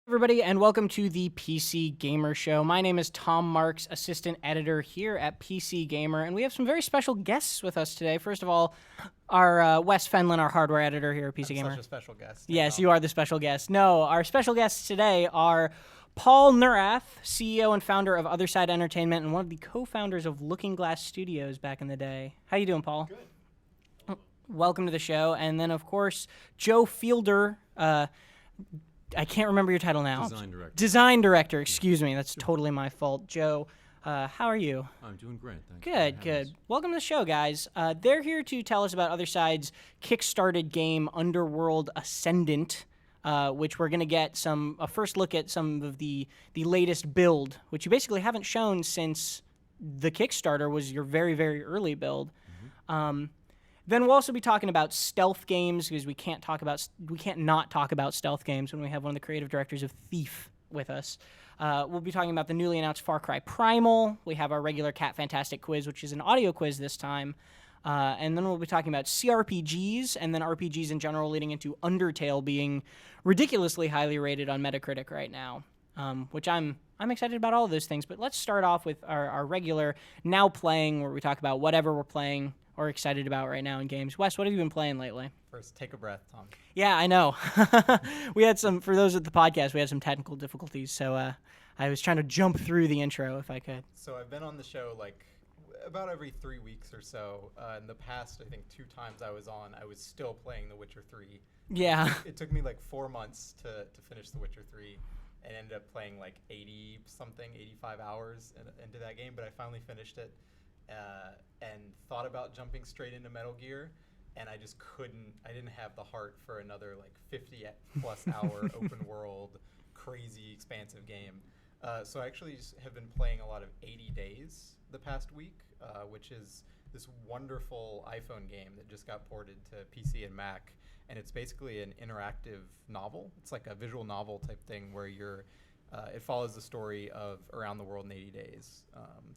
Everybody, and welcome to the PC Gamer Show. My name is Tom Marks, assistant editor here at PC Gamer, and we have some very special guests with us today. First of all, our Wes Fenlon, our hardware editor here at PC Gamer. Such a special guest. Yes, you are the special guest. No, our special guests today are Paul Neurath, CEO and founder of OtherSide Entertainment, and one of the co-founders of Looking Glass Studios back in the day. How you doing, Paul? Good. Welcome to the show. And then, of course, Joe Fielder. I can't remember your title now. Design director, excuse me. That's totally my fault. Joe, how are you? I'm doing great. Thanks. Good. Welcome to the show, guys. They're here to tell us about OtherSide's kickstarted game, Underworld Ascendant, which we're going to get a first look at some of the latest build, which you basically haven't shown since the Kickstarter was your very, very early build. Mm-hmm. Then we'll also be talking about stealth games, because we can't not talk about stealth games when we have one of the creative directors of Thief with us. We'll be talking about the newly announced Far Cry Primal. We have our regular Cat Fantastic quiz, which is an audio quiz this time. And then we'll be talking about cRPGs, and then RPGs in general, leading into Undertale being ridiculously highly rated on Metacritic right now, which I'm excited about all of those things. But let's start off with our regular Now Playing, where we talk about whatever we're playing or excited about right now in games. Wes, what have you been playing lately? First, take a breath, Tom. Yeah, I know. We had for those at the podcast, we had some technical difficulties, so I was trying to jump through the intro if I could. So I've been on the show about every 3 weeks or so. In the past, I think 2 times I was on, I was still playing The Witcher 3. Yeah. It took me 4 months to finish The Witcher 3 and ended up playing 85 hours into that game, but I finally finished it. And thought about jumping straight into Metal Gear, and I just couldn't. I didn't have the heart for another 50-plus hour open world, crazy expansive game. So I actually have been playing a lot of 80 Days the past week, which is this wonderful iPhone game that just got ported to PC and Mac, and it's basically an interactive novel. It's like a visual novel type thing where it follows the story of Around the World in 80 Days.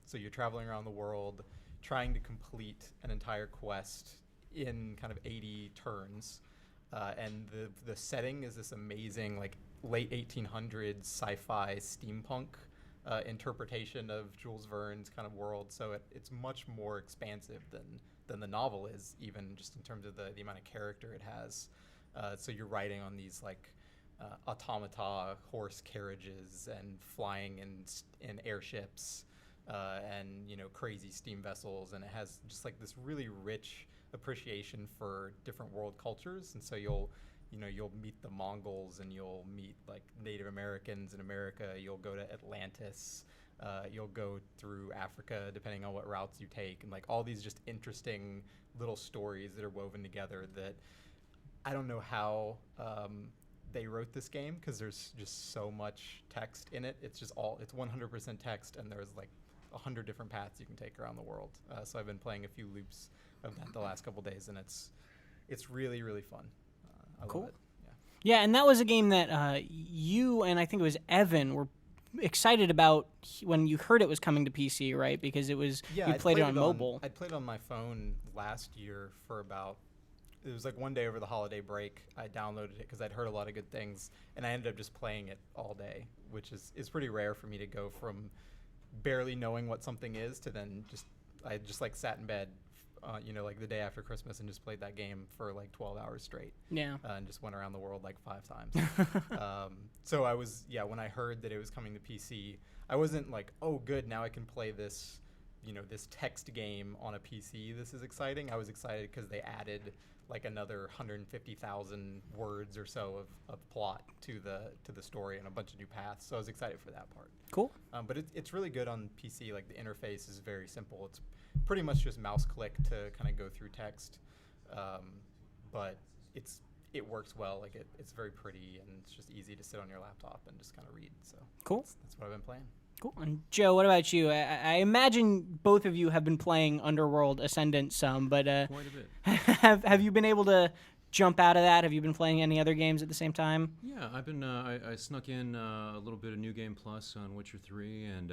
So you're traveling around the world, trying to complete an entire quest in kind of 80 turns. And the setting is this amazing, late 1800s sci-fi steampunk interpretation of Jules Verne's kind of world. So it's much more expansive than the novel is, even just in terms of the amount of character it has. So you're riding on these automata horse carriages and flying in airships and crazy steam vessels, and it has just this really rich appreciation for different world cultures. And so you'll meet the Mongols, and you'll meet Native Americans in America. You'll go to Atlantis. You'll go through Africa, depending on what routes you take, and all these just interesting little stories that are woven together that I don't know how they wrote this game, because there's just so much text in it. It's 100% text, and there's 100 different paths you can take around the world. So I've been playing a few loops of that the last couple days, and it's really, really fun. I cool. love it. Yeah, and that was a game that you and I think it was Evan were excited about when you heard it was coming to PC, right? Because you played it on mobile. I played it on my phone last year for it was one day over the holiday break. I downloaded it because I'd heard a lot of good things, and I ended up just playing it all day, which is pretty rare for me to go from barely knowing what something is to then I sat in bed, the day after Christmas, and just played that game for 12 hours straight. Yeah. And just went around the world 5 times. So I was, when I heard that it was coming to PC, I wasn't oh, good, now I can play this, this text game on a PC. This is exciting. I was excited because they added another 150,000 words or so of plot to the story and a bunch of new paths. So I was excited for that part. Cool. But it's really good on PC. The interface is very simple. It's pretty much just mouse click to kind of go through text. But it works well. It's very pretty, and it's just easy to sit on your laptop and just kind of read. So cool. That's what I've been playing. Cool. And Joe, what about you? I imagine both of you have been playing Underworld Ascendant some, but quite a bit. have you been able to jump out of that? Have you been playing any other games at the same time? Yeah, I've been. I snuck in a little bit of New Game Plus on Witcher 3, and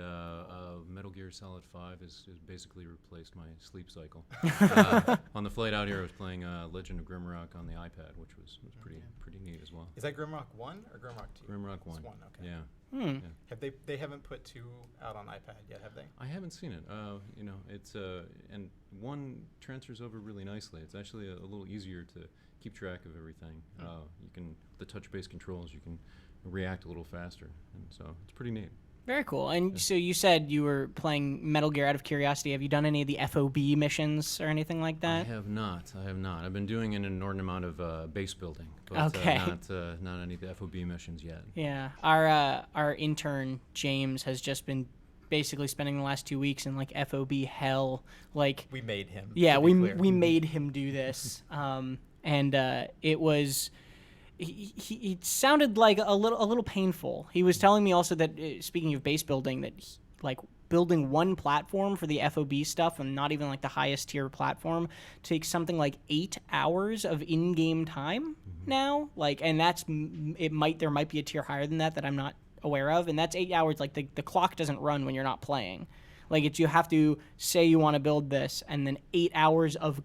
Metal Gear Solid 5 has basically replaced my sleep cycle. On the flight out here, I was playing Legend of Grimrock on the iPad, which was pretty neat as well. Is that Grimrock 1 or Grimrock 2? Grimrock 1. It's 1, okay. Yeah. Hmm. Yeah. They haven't put 2 out on iPad yet, have they? I haven't seen it. It's and 1 transfers over really nicely. It's actually a little easier to keep track of everything. You can the touch-based controls. You can react a little faster, and so it's pretty neat. Very cool. And so you said you were playing Metal Gear out of curiosity. Have you done any of the FOB missions or anything like that? I have not. I've been doing an inordinate amount of base building, but Okay. Not any of the FOB missions yet. Yeah. Our intern James has just been basically spending the last 2 weeks in like FOB hell. Like We made him. yeah, to be we clear. made him do this. And it was. He sounded like a little painful. He was telling me also that speaking of base building, that like building one platform for the FOB stuff, and not even like the highest tier platform, takes something like 8 hours of in-game time now. Like, and there might be a tier higher than that I'm not aware of, and that's 8 hours. Like the clock doesn't run when you're not playing. Like you have to say you want to build this, and then 8 hours of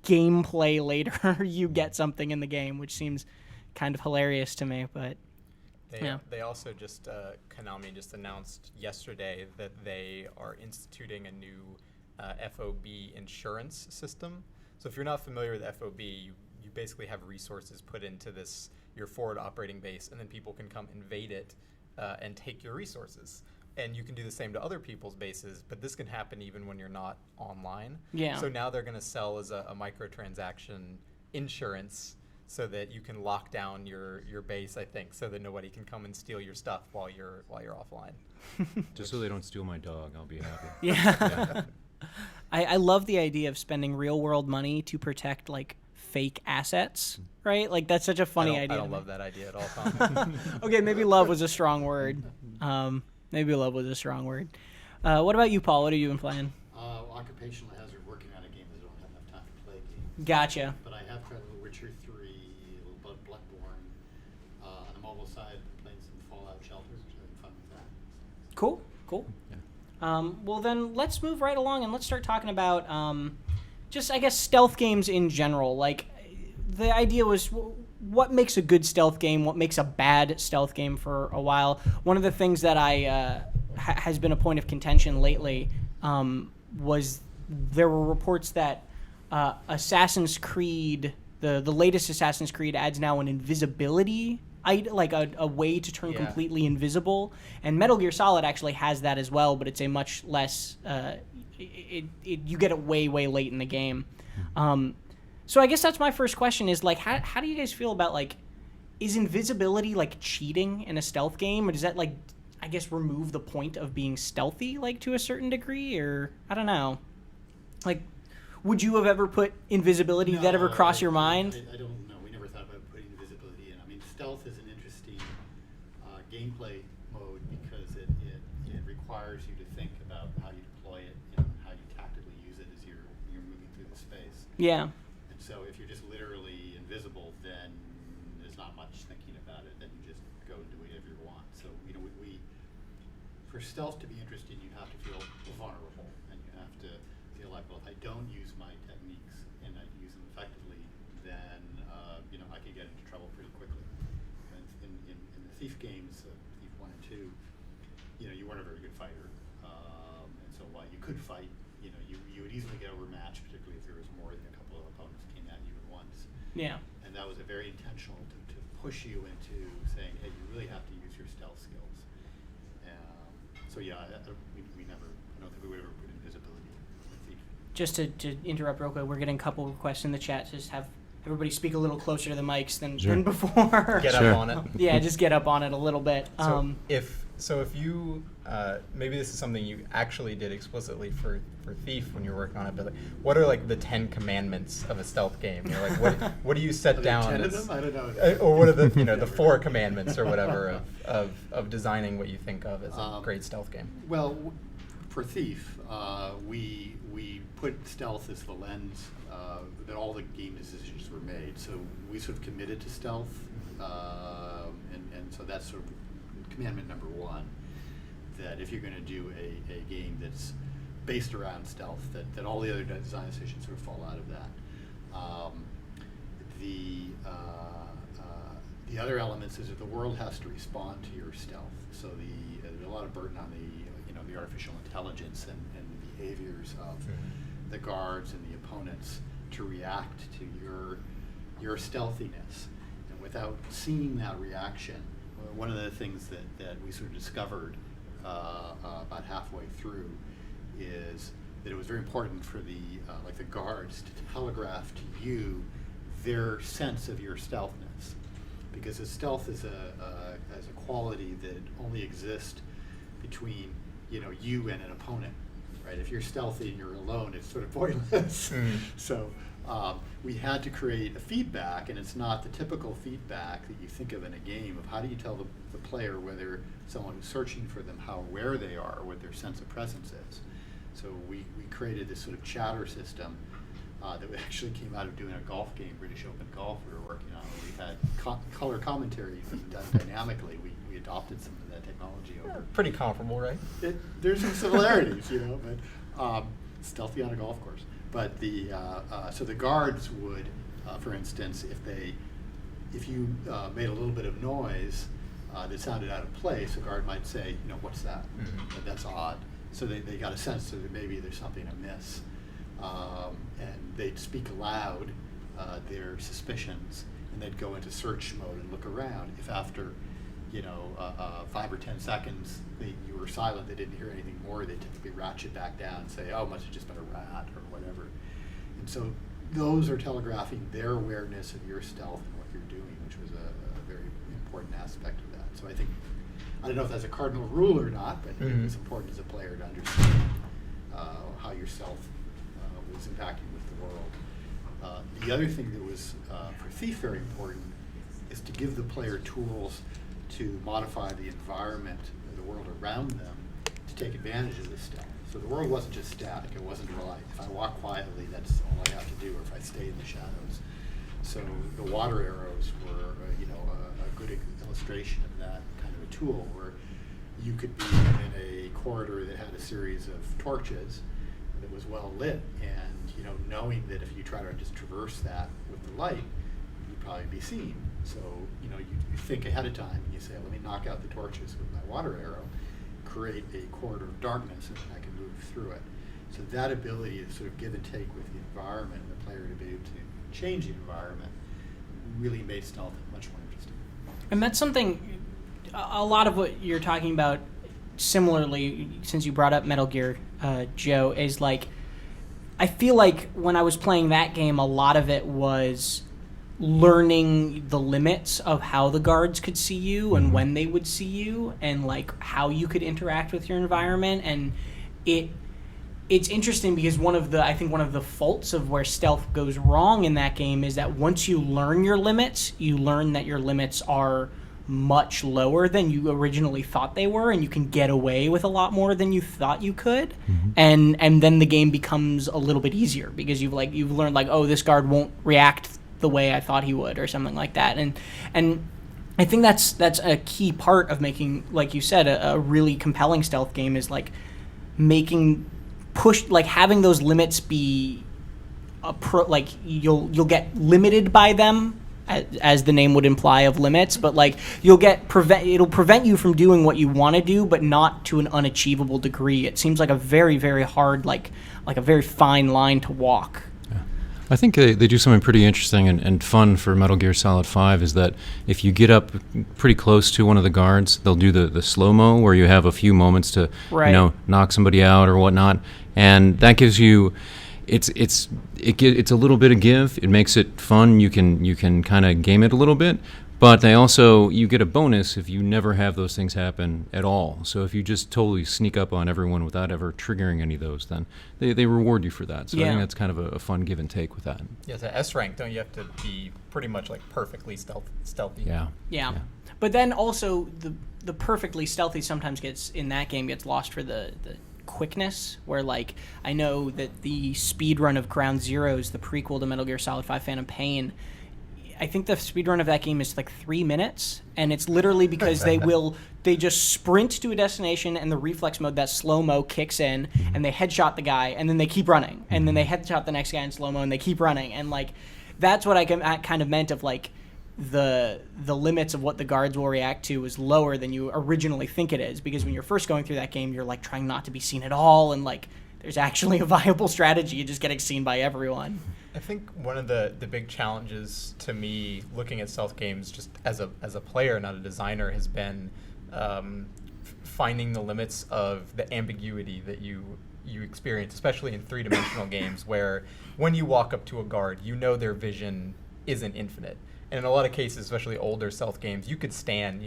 gameplay later you get something in the game, which seems kind of hilarious to me. But They also just Konami just announced yesterday that they are instituting a new FOB insurance system. So if you're not familiar with FOB, you basically have resources put into your forward operating base, and then people can come invade it and take your resources. And you can do the same to other people's bases, but this can happen even when you're not online. Yeah. So now they're going to sell as a microtransaction insurance, so that you can lock down your base, I think, so that nobody can come and steal your stuff while you're offline. Just so they don't steal my dog, I'll be happy. yeah. I love the idea of spending real world money to protect like fake assets, right? Like that's such a funny idea. I don't love that idea at all, Tom. Okay, maybe love was a strong word. What about you, Paul? What have you been playing? Occupational hazard, working on a game that I don't have enough time to play. Game. Gotcha. But I have tried a little Witcher 3, a little bit Bloodborne. On the mobile side, playing some Fallout Shelter, which I'm having fun with that. Cool. Yeah. Well, then let's move right along and let's start talking about just, I guess, stealth games in general. Like, the idea was what makes a good stealth game, what makes a bad stealth game for a while. One of the things that has been a point of contention lately was there were reports that Assassin's Creed, the latest Assassin's Creed, adds now an invisibility, like a way to turn completely invisible. And Metal Gear Solid actually has that as well, but it's a much less. You get it way late in the game. So I guess that's my first question: is like, how do you guys feel about like, is invisibility like cheating in a stealth game, or does that like, I guess, remove the point of being stealthy like to a certain degree, or I don't know, like. Would you have ever put invisibility? Did that ever cross your mind? I don't know. We never thought about putting invisibility in. I mean, stealth is an interesting gameplay mode because it requires you to think about how you deploy it and how you tactically use it as you're moving through the space. Yeah. And so if you're just literally invisible, then there's not much thinking about it. Then you just go and do whatever you want. So, we for stealth to be interesting, you have to feel vulnerable, and you have to feel like, well, if I don't use my techniques and I use them effectively, then I could get into trouble pretty quickly. And in the Thief games, Thief 1 and 2, you weren't a very good fighter, and so while you could fight, you would easily get overmatched, particularly if there was more than a couple of opponents came at you at once. Yeah. And that was a very intentional to push you into saying, hey, you really have to use your stealth skills. So yeah, I don't think we would ever put invisibility in Thief. Just to interrupt real quick, we're getting a couple requests in the chat to just have everybody speak a little closer to the mics than before. Get Sure. up on it. Yeah, just get up on it a little bit. So if you maybe this is something you actually did explicitly for Thief when you were working on it, but like, what are like the 10 commandments of a stealth game? Like what do you set down? 10 of them? I don't know. Or what are the the 4 commandments or whatever of designing what you think of as a great stealth game? Well, for Thief, we put stealth as the lens that all the game decisions were made. So we sort of committed to stealth, and so that's sort of commandment number one. That if you're going to do a game that's based around stealth, that all the other design decisions sort of fall out of that. The other elements is that the world has to respond to your stealth. So there's a lot of burden on the artificial intelligence and the behaviors of the guards and the opponents to react to your stealthiness. And without seeing that reaction, one of the things that we sort of discovered about halfway through is that it was very important for the guards to telegraph to you their sense of your stealthness, because the stealth is a quality that only exists between you and an opponent, right? If you're stealthy and you're alone, it's sort of pointless. So we had to create a feedback, and it's not the typical feedback that you think of in a game of how do you tell the player whether someone who's searching for them, how aware they are, what their sense of presence is. So we created this sort of chatter system that actually came out of doing a golf game, British Open Golf we were working on. We had color commentary being done dynamically. We adopted some of that technology over. Pretty comparable, right? There's some similarities, but stealthy on a golf course. But so the guards would, for instance, if you made a little bit of noise that sounded out of place, a guard might say, what's that? That's odd. So they got a sense that maybe there's something amiss. And they'd speak aloud their suspicions, and they'd go into search mode and look around. If after 5 or 10 seconds you were silent, they didn't hear anything more, they typically ratchet back down and say, oh, it must have just been a rat or whatever. And so those are telegraphing their awareness of your stealth and what you're doing, which was a very important aspect of that. So I don't know if that's a cardinal rule or not, but it was important as a player to understand how your stealth was impacting with the world. The other thing that was, for Thief, very important is to give the player tools to modify the environment, the world around them, to take advantage of this stealth. So the world wasn't just static. It wasn't like, if I walk quietly, that's all I have to do, or if I stay in the shadows. So the water arrows were, a good illustration of that kind of a tool, where you could be in a corridor that had a series of torches that was well lit, and knowing that if you try to just traverse that with the light, you'd probably be seen. So you think ahead of time, and you say, let me knock out the torches with my water arrow, create a corridor of darkness, and then I can move through it. So that ability to sort of give and take with the environment, and the player to be able to change the environment, really made stealth much more interesting. And that's something, a lot of what you're talking about, similarly, since you brought up Metal Gear, Joe, is like, I feel like when I was playing that game, a lot of it was learning the limits of how the guards could see you and when they would see you, and like how you could interact with your environment. And it's interesting because one of the faults of where stealth goes wrong in that game is that once you learn your limits, you learn that your limits are much lower than you originally thought they were, and you can get away with a lot more than you thought you could. And then the game becomes a little bit easier because you've learned oh, this guard won't react the way I thought he would, or something like that. And I think that's a key part of making, like you said, a really compelling stealth game, is having those limits be you'll get limited by them, as the name would imply of limits, but it'll prevent you from doing what you want to do, but not to an unachievable degree. It seems like a very, very hard, like a very fine line to walk. Yeah. I think they do something pretty interesting and fun for Metal Gear Solid 5 is that if you get up pretty close to one of the guards, they'll do the slow-mo where you have a few moments to knock somebody out or whatnot, and that gives you it's a little bit of give. It makes it fun. You can kind of game it a little bit, but you get a bonus if you never have those things happen at all. So if you just totally sneak up on everyone without ever triggering any of those, then they reward you for that. So I think that's kind of a fun give and take with that. Yeah, to S rank, don't you have to be pretty much perfectly stealthy? Yeah. But then also the perfectly stealthy sometimes gets lost for the quickness, where like I know that the speed run of Ground Zeroes, the prequel to Metal Gear Solid 5 Phantom Pain, I think the speed run of that game is like 3 minutes, and it's literally because they just sprint to a destination, and the reflex mode, that slow-mo, kicks in, and they headshot the guy, and then they keep running, and then they headshot the next guy in slow-mo, and they keep running, and like that's what I kind of meant of like the limits of what the guards will react to is lower than you originally think it is, because when you're first going through that game, you're like trying not to be seen at all, and like there's actually a viable strategy of just getting seen by everyone. I think one of the big challenges to me looking at stealth games just as a player, not a designer, has been finding the limits of the ambiguity that you experience, especially in three-dimensional games, where when you walk up to a guard, you know their vision isn't infinite. And in a lot of cases, especially older stealth games, you could stand,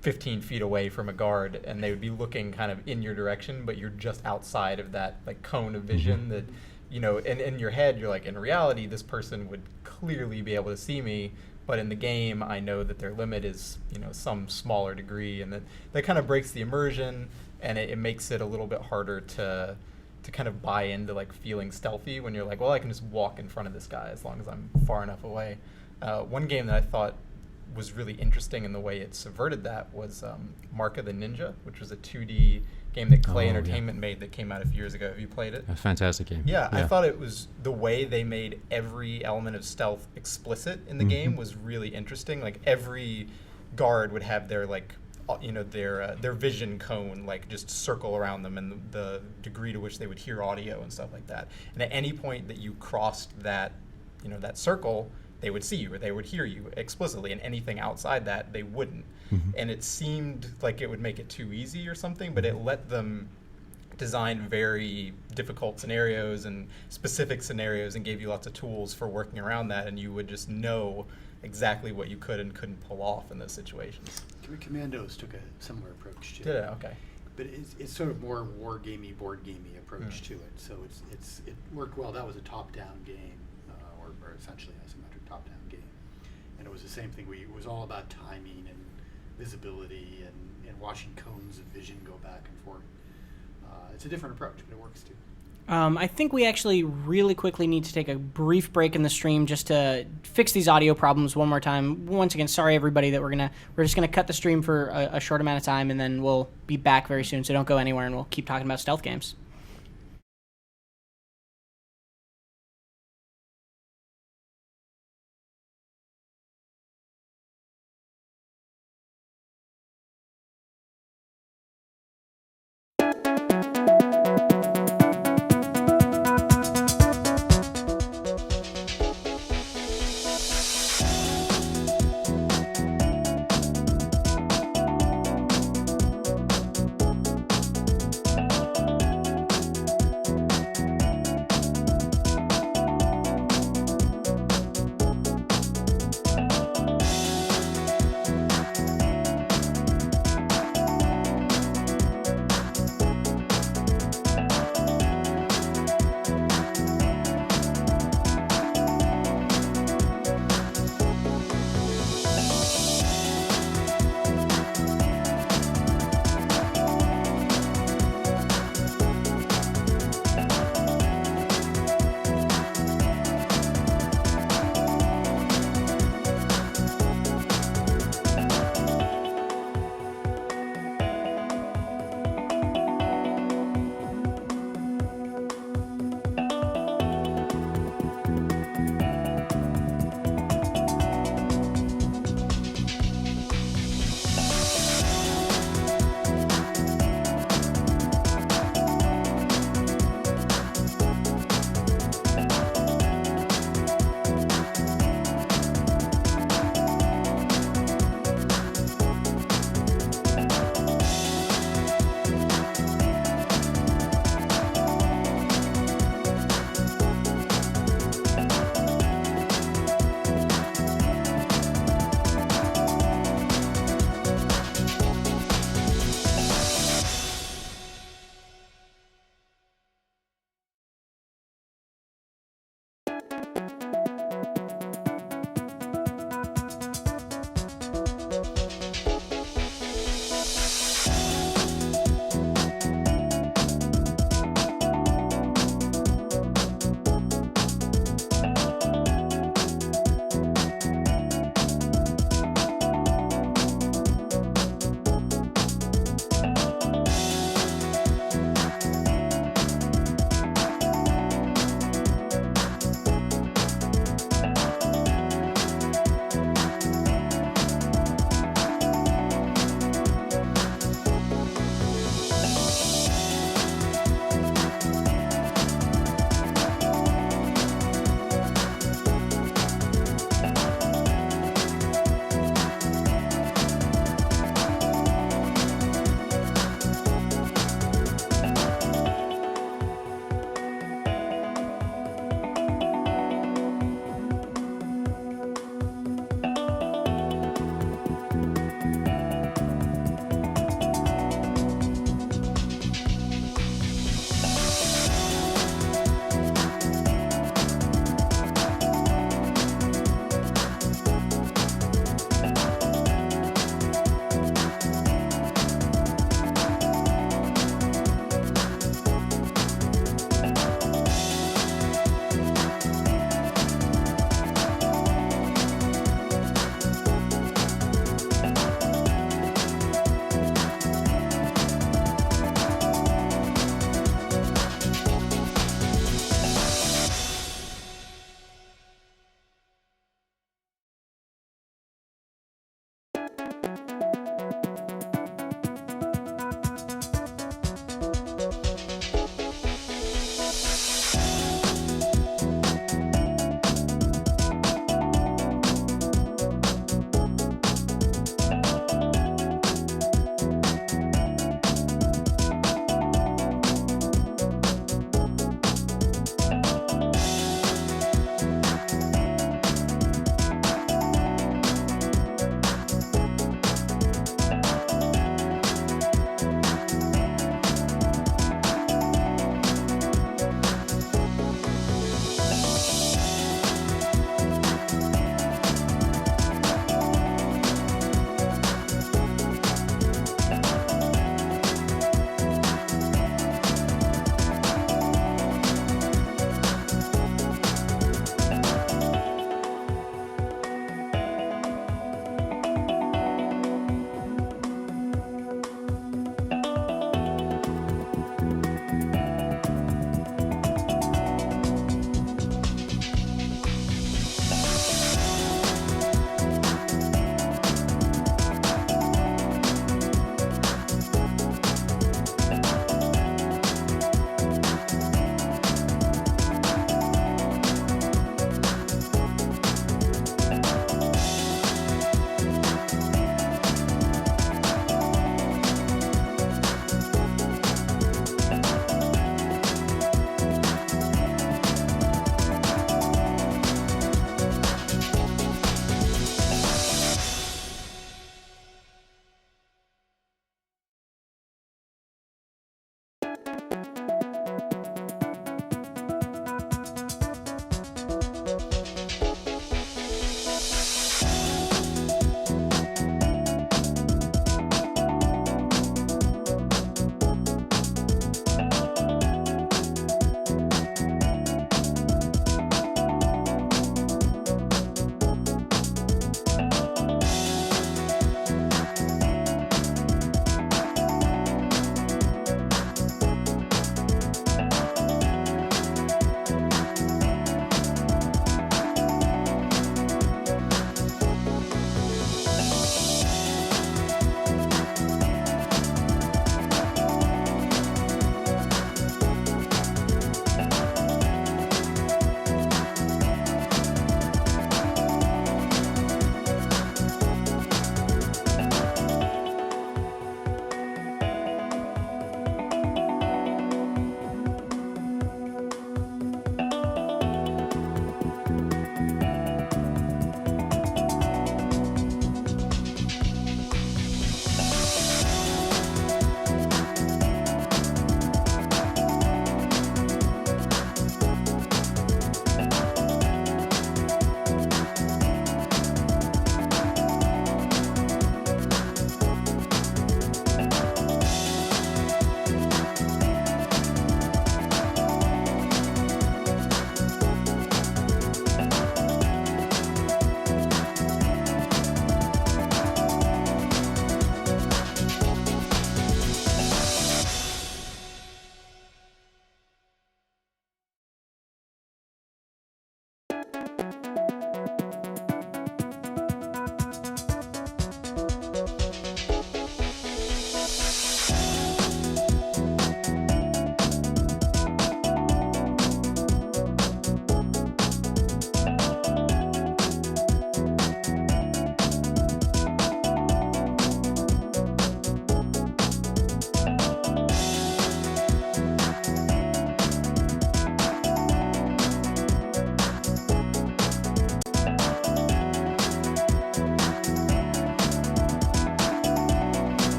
15 feet away from a guard, and they would be looking kind of in your direction, but you're just outside of that like cone of vision that, in your head, you're like, in reality, this person would clearly be able to see me, but in the game, I know that their limit is, some smaller degree, and that kind of breaks the immersion, and it makes it a little bit harder to kind of buy into like feeling stealthy when you're like, well, I can just walk in front of this guy as long as I'm far enough away. One game that I thought was really interesting in the way it subverted that was Mark of the Ninja, which was a 2D game that Clay Entertainment made that came out a few years ago. Have you played it? A fantastic game. Yeah, I thought it was the way they made every element of stealth explicit in the game was really interesting. Like every guard would have their like their vision cone like just circle around them, and the degree to which they would hear audio and stuff like that. And at any point that you crossed that that circle, they would see you or they would hear you explicitly, and anything outside that they wouldn't. And it seemed like it would make it too easy or something, but it let them design very difficult scenarios and specific scenarios and gave you lots of tools for working around that, and you would just know exactly what you could and couldn't pull off in those situations. Commandos took a similar approach to Did it. it? Okay. But it's sort of more war gamey, board gamey approach to it. So it worked well. That was a top-down game, or essentially isometric top-down game, and it was the same thing. It was all about timing and visibility and watching cones of vision go back and forth. It's a different approach, but it works too. I think we actually really quickly need to take a brief break in the stream just to fix these audio problems one more time. Once again, sorry everybody that we're just gonna cut the stream for a short amount of time, and then we'll be back very soon. So don't go anywhere, and we'll keep talking about stealth games.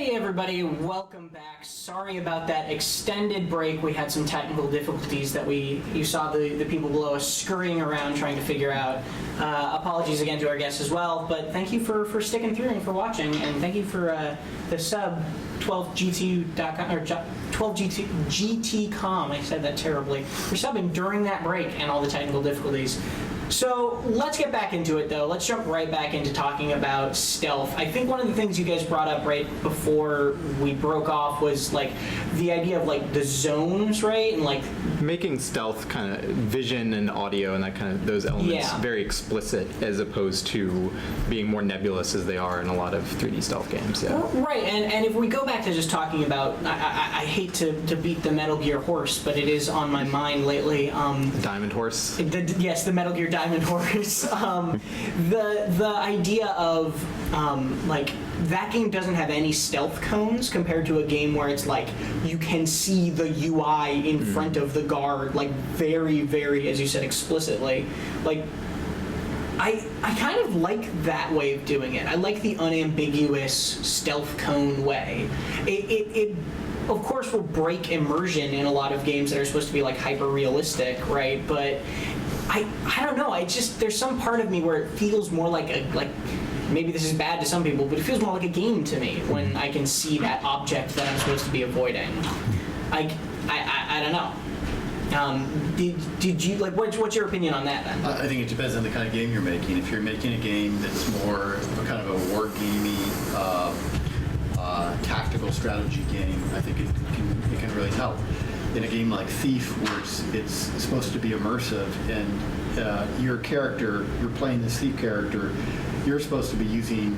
Hey everybody, welcome back. Sorry about that extended break. We had some technical difficulties that you saw the people below us scurrying around trying to figure out. Apologies again to our guests as well, but thank you for sticking through and for watching, and thank you for the sub 12GT.com or 12GTcom. I said that terribly. For subbing during that break and all the technical difficulties. So let's get back into it, though. Let's jump right back into talking about stealth. I think one of the things you guys brought up right before we broke off was like the idea of like the zones, right? And like making stealth kind of vision and audio and that kind of those elements very explicit, as opposed to being more nebulous as they are in a lot of 3D stealth games. Yeah. Well, right, and if we go back to just talking about, I hate to beat the Metal Gear horse, but it is on my mind lately. The Diamond Horse. Yes, the Metal Gear Diamond Horse. The idea of like that game doesn't have any stealth cones compared to a game where it's like you can see the UI in front of the guard, like very, very, as you said, explicitly. Like I kind of like that way of doing it. I like the unambiguous stealth cone way. It of course will break immersion in a lot of games that are supposed to be like hyper realistic, right? But I don't know. There's some part of me where it feels more like maybe this is bad to some people, but it feels more like a game to me when I can see that object that I'm supposed to be avoiding. I don't know. Did you like? What's your opinion on that then? I think it depends on the kind of game you're making. If you're making a game that's more of a kind of a war gamey, tactical strategy game, I think it can really help. In a game like Thief, where it's supposed to be immersive, and your character, you're playing this Thief character, you're supposed to be using,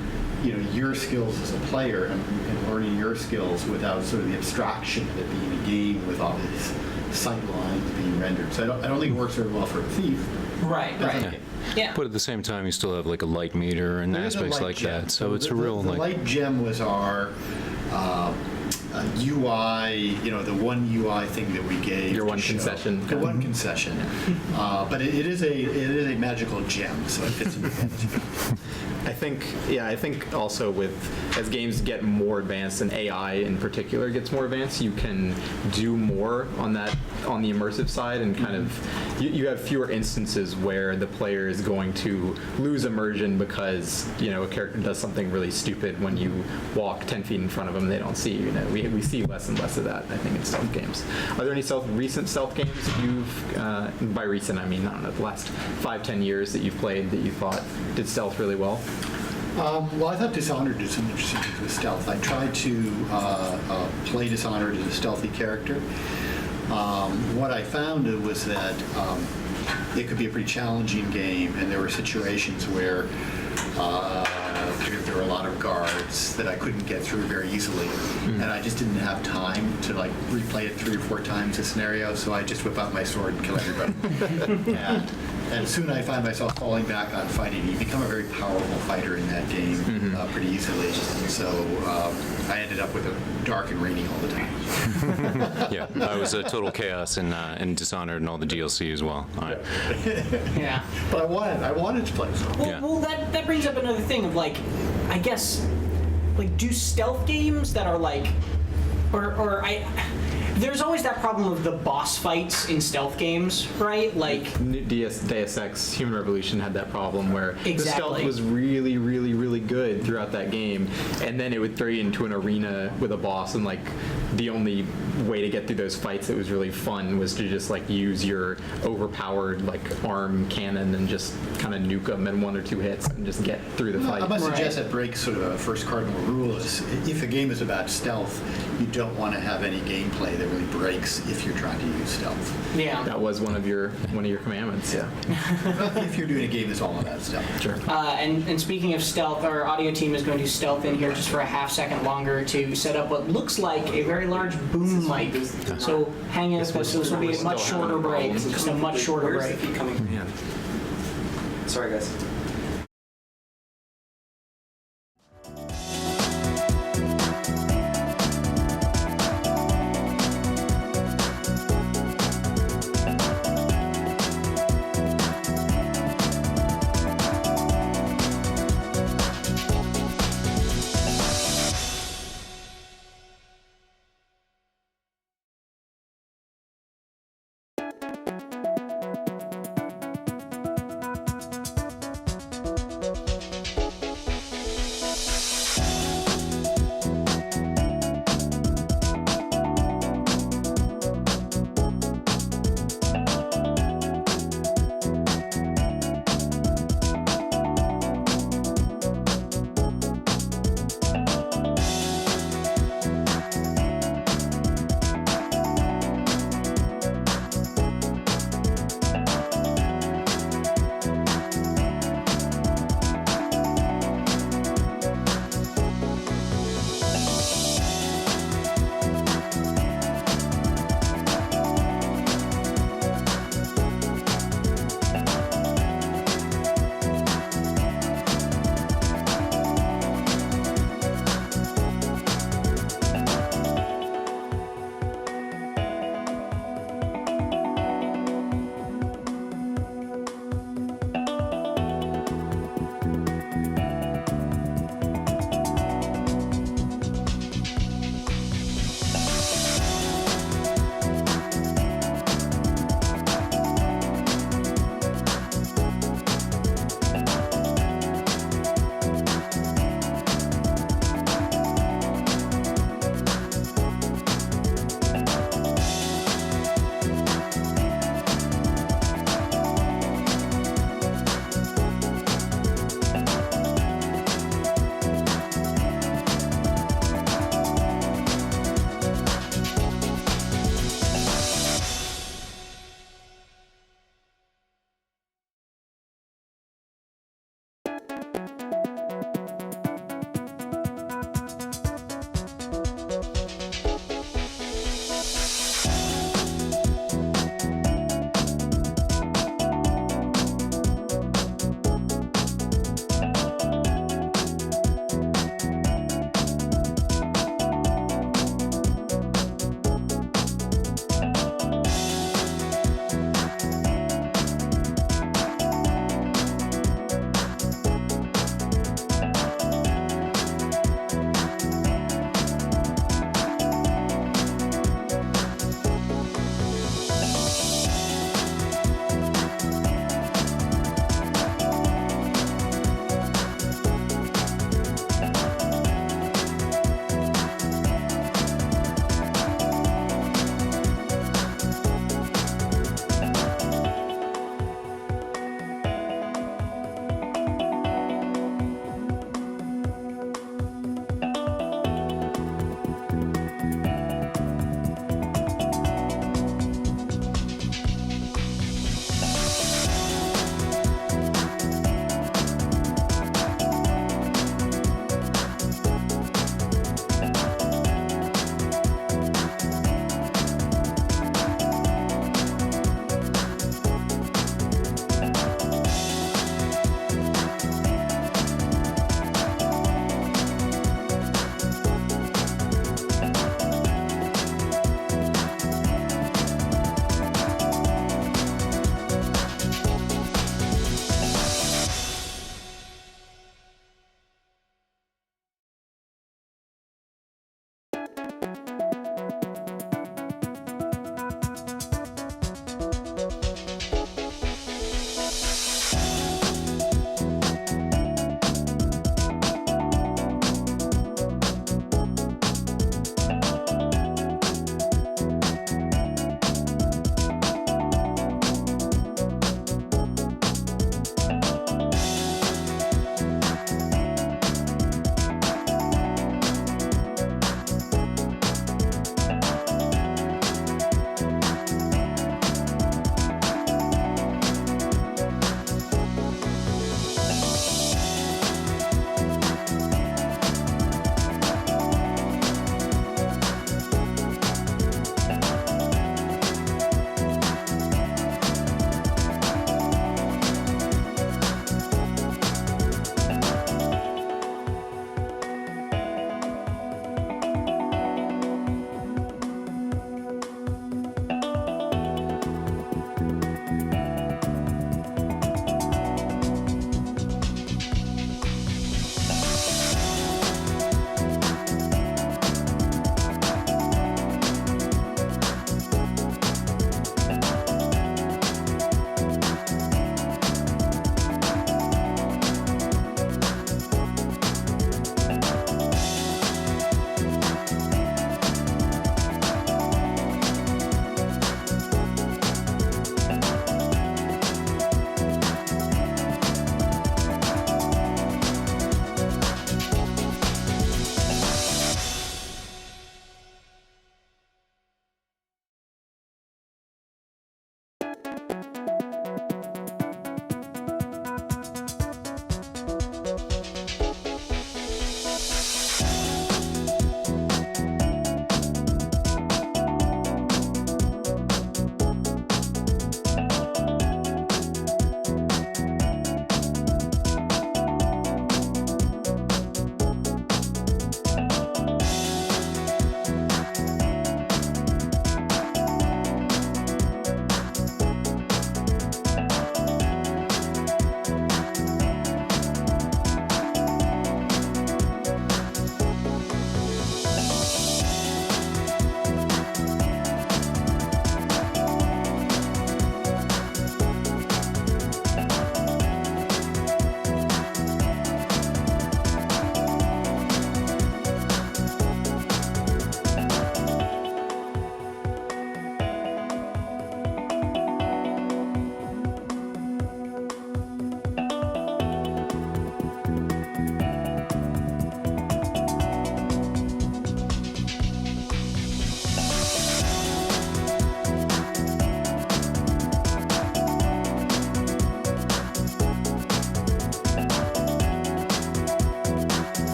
your skills as a player and learning your skills without sort of the abstraction of it being a game with all these sight lines being rendered. So I don't think it works very well for a Thief. Right. Yeah. But at the same time, you still have like a light meter and aspects like gem. that. So it's a real the light gem was our UI, the one UI thing that we gave. Your one concession. The one concession. But it is a magical gem, so it fits in the fantasy. I think also as games get more advanced and AI in particular gets more advanced, you can do more on the immersive side, and kind of you have fewer instances where the player is going to lose immersion because a character does something really stupid when you walk 10 feet in front of them and they don't see you. We see less and less of that, I think, in stealth games. Are there any recent stealth games that you've, by recent I mean, I don't know, the last 5-10 years that you've played that you thought did stealth really well? Well, I thought Dishonored did some interesting things with stealth. I tried to play Dishonored as a stealthy character. What I found was that it could be a pretty challenging game, and there were situations where there were a lot of guards that I couldn't get through very easily, and I just didn't have time to like replay it 3 or 4 times a scenario, so I just whip out my sword and kill everybody. And soon I find myself falling back on fighting. You become a very powerful fighter in that game pretty easily. So I ended up with a dark and rainy all the time. Yeah, I was a total chaos in Dishonored and all the DLC as well. Yeah. But I wanted to play some. Well, that brings up another thing of like, I guess, like, do stealth games that are like, there's always that problem of the boss fights in stealth games, right? Like Deus Ex Human Revolution had that problem where the stealth Exactly. was really, really, really good throughout that game, and then it would throw you into an arena with a boss, and like the only way to get through those fights that was really fun was to just like use your overpowered like arm cannon and just kind of nuke them in 1 or 2 hits and just get through the fight. I must suggest that breaks sort of a first cardinal rule is if a game is about stealth, you don't want to have any gameplay that really breaks if you're trying to use stealth. Yeah. That was one of your commandments. Yeah. If you're doing a game that's all about stealth. Sure. And speaking of stealth, our audio team is going to stealth in here just for a half second longer to set up what looks like a very large boom mic. So hang in with us. This will be a much shorter break. Just a much shorter Where's break. the feed coming from? Yeah. Sorry, guys.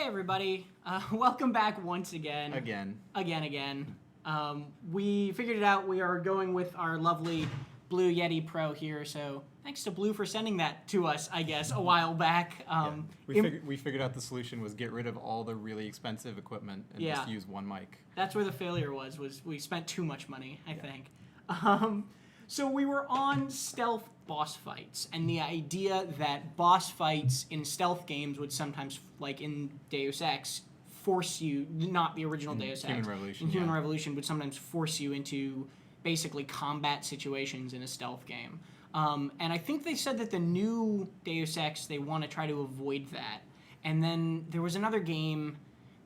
everybody. Welcome back once again. Again. We figured it out. We are going with our lovely Blue Yeti Pro here, so thanks to Blue for sending that to us, I guess, a while back. We figured out the solution was get rid of all the really expensive equipment and just use one mic. That's where the failure was we spent too much money, I think. So we were on stealth boss fights, and the idea that boss fights in stealth games would sometimes, like in Deus Ex, force you, not the original Deus Ex, Human Revolution would sometimes force you into basically combat situations in a stealth game. And I think they said that the new Deus Ex, they want to try to avoid that. And then there was another game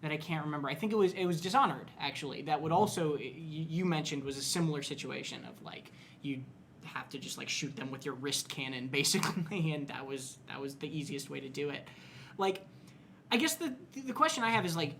that I can't remember. I think it was Dishonored, actually, that would also, you mentioned, was a similar situation of, like, you have to just, like, shoot them with your wrist cannon, basically, and that was the easiest way to do it. Like, I guess the question I have is, like,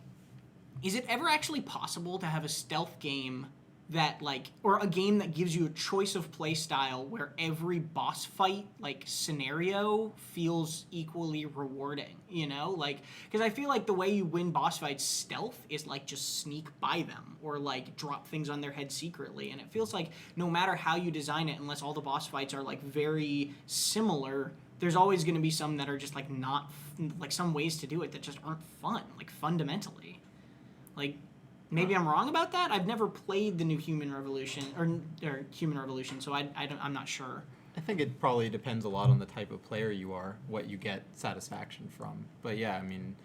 is it ever actually possible to have a stealth game that, like, or a game that gives you a choice of play style where every boss fight, like, scenario feels equally rewarding, you know? Like, because I feel like the way you win boss fights stealth is, like, just sneak by them or, like, drop things on their head secretly. And it feels like no matter how you design it, unless all the boss fights are, like, very similar, there's always going to be some that are just, like, not, like, some ways to do it that just aren't fun, like, fundamentally. Like, maybe I'm wrong about that. I've never played the new Human Revolution or Human Revolution, so I'm not sure. I think it probably depends a lot on the type of player you are, what you get satisfaction from. But yeah, I mean,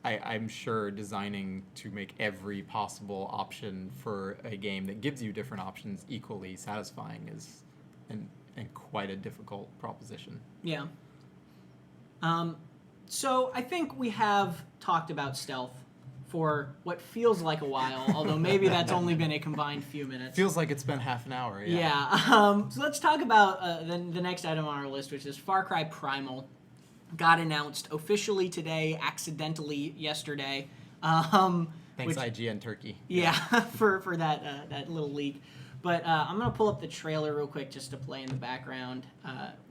I'm sure designing to make every possible option for a game that gives you different options equally satisfying is and quite a difficult proposition. Yeah. So I think we have talked about stealth for what feels like a while, although maybe that's only been a combined few minutes. Feels like it's been half an hour. Yeah. So let's talk about the next item on our list, which is Far Cry Primal. Got announced officially today, accidentally yesterday. Thanks IGN Turkey. Yeah, for that little leak. But I'm gonna pull up the trailer real quick just to play in the background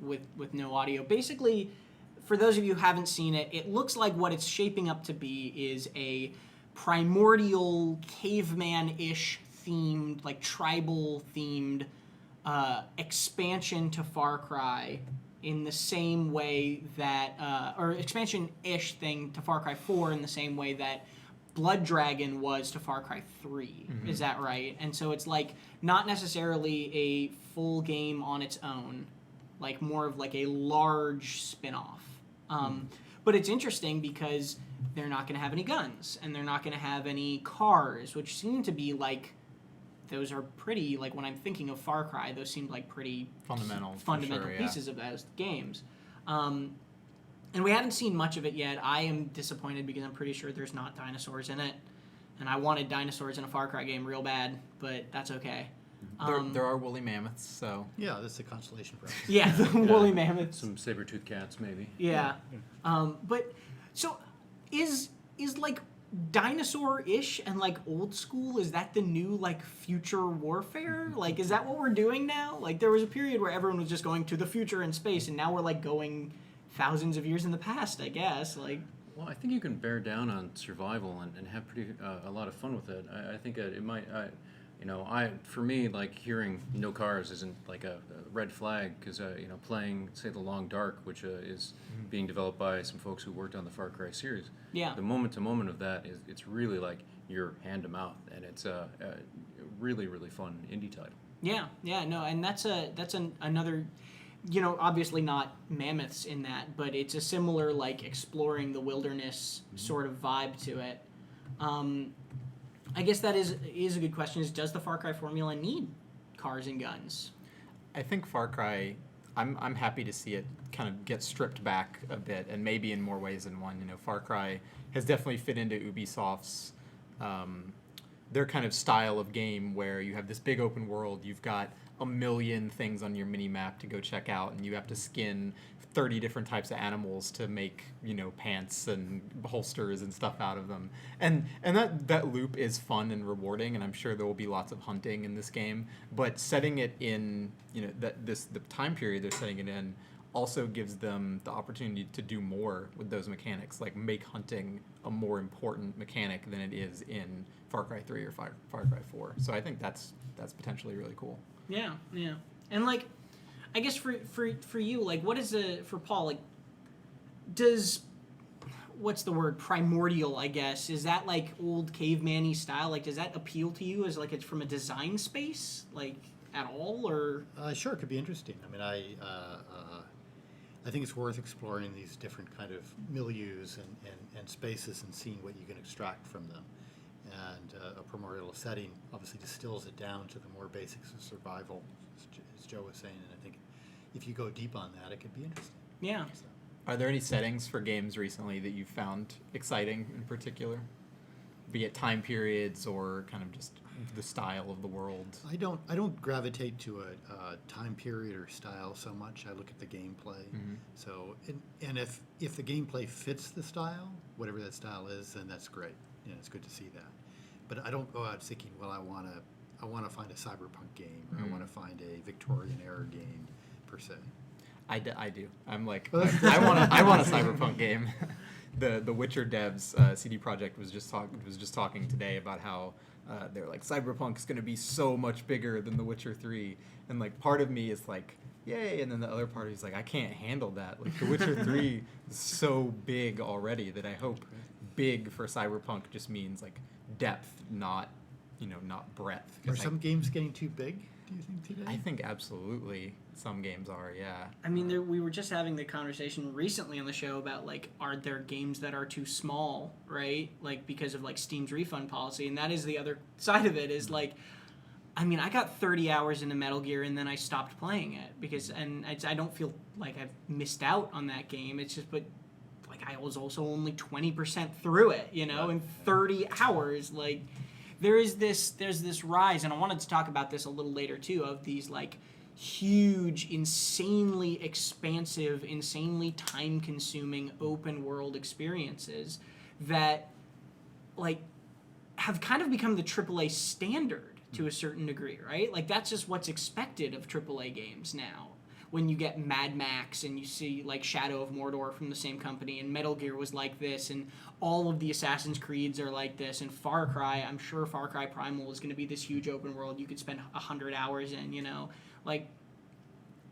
with no audio. Basically, for those of you who haven't seen it, it looks like what it's shaping up to be is a primordial caveman-ish themed, like tribal-themed expansion to Far Cry in the same way that, or expansion-ish thing to Far Cry 4 in the same way that Blood Dragon was to Far Cry 3. Mm-hmm. Is that right? And so it's like not necessarily a full game on its own, like more of like a large spin-off. But it's interesting because they're not going to have any guns and they're not going to have any cars, which seem to be like, those are pretty, like when I'm thinking of Far Cry, those seem like pretty fundamental pieces of those games. And we haven't seen much of it yet. I am disappointed because I'm pretty sure there's not dinosaurs in it. And I wanted dinosaurs in a Far Cry game real bad, but that's okay. There are woolly mammoths, so... Yeah, that's a consolation prize. Yeah, the woolly mammoths. Some saber-toothed cats, maybe. Yeah. But, so, is like, dinosaur-ish and, like, old school, is that the new, like, future warfare? Like, is that what we're doing now? Like, there was a period where everyone was just going to the future in space, and now we're, like, going thousands of years in the past, I guess. Like... Well, I think you can bear down on survival and have a lot of fun with it. I think it might... for me, like, hearing no cars isn't like a red flag because, playing, say, The Long Dark, which is being developed by some folks who worked on the Far Cry series. Yeah. The moment-to-moment of that it's really like you're hand-to-mouth, and it's a really, really fun indie title. Yeah, no, and that's another, obviously not mammoths in that, but it's a similar, like, exploring the wilderness sort of vibe to it. I guess that is a good question, is does the Far Cry formula need cars and guns? I think Far Cry, I'm happy to see it kind of get stripped back a bit, and maybe in more ways than one. Far Cry has definitely fit into Ubisoft's, their kind of style of game where you have this big open world, you've got a million things on your mini-map to go check out, and you have to skin 30 different types of animals to make, pants and holsters and stuff out of them. And that loop is fun and rewarding, and I'm sure there will be lots of hunting in this game. But setting it in, the time period they're setting it in, also gives them the opportunity to do more with those mechanics, like make hunting a more important mechanic than it is in Far Cry 3 or Far Cry 4. So I think that's potentially really cool. Yeah, yeah. And like, I guess for you, like, what is for Paul, like, does, what's the word, primordial, I guess, is that like old caveman-y style? Like, does that appeal to you as like it's from a design space, like, at all, or? Sure, it could be interesting. I mean, I think it's worth exploring these different kind of milieus and spaces and seeing what you can extract from them. And a primordial setting obviously distills it down to the more basics of survival, as Joe was saying. And I think if you go deep on that, it could be interesting. Yeah. So. Are there any settings for games recently that you found exciting in particular? Be it time periods or kind of just the style of the world? I don't gravitate to a time period or style so much. I look at the gameplay. Mm-hmm. So and if the gameplay fits the style, whatever that style is, then that's great. You know, it's good to see that. But I don't go out thinking, well, I want to find a cyberpunk game, or I want to find a Victorian era game per se. I do. I'm like, I want a cyberpunk game. The Witcher devs, CD Projekt was just talking today about how they're like, Cyberpunk is going to be so much bigger than The Witcher 3, and like part of me is like, yay, and then the other part is like, I can't handle that. Like The Witcher 3 is so big already that I hope big for Cyberpunk just means like depth, not breadth. Are some games getting too big, do you think, today? I think absolutely some games are, yeah. I mean, we were just having the conversation recently on the show about, like, are there games that are too small, right? Like, because of, like, Steam's refund policy. And that is the other side of it is, like, I mean, I got 30 hours into Metal Gear and then I stopped playing it and I don't feel like I've missed out on that game. It's just, but, like, I was also only 20% through it, you know, in 30 hours. Like, there's this rise, and I wanted to talk about this a little later, too, of these, like, huge, insanely expansive, insanely time-consuming open-world experiences that, like, have kind of become the AAA standard to a certain degree, right? Like, that's just what's expected of AAA games now. When you get Mad Max and you see, like, Shadow of Mordor from the same company, and Metal Gear was like this, and all of the Assassin's Creeds are like this, and Far Cry, I'm sure Far Cry Primal is going to be this huge open world you could spend 100 hours in, you know? Like,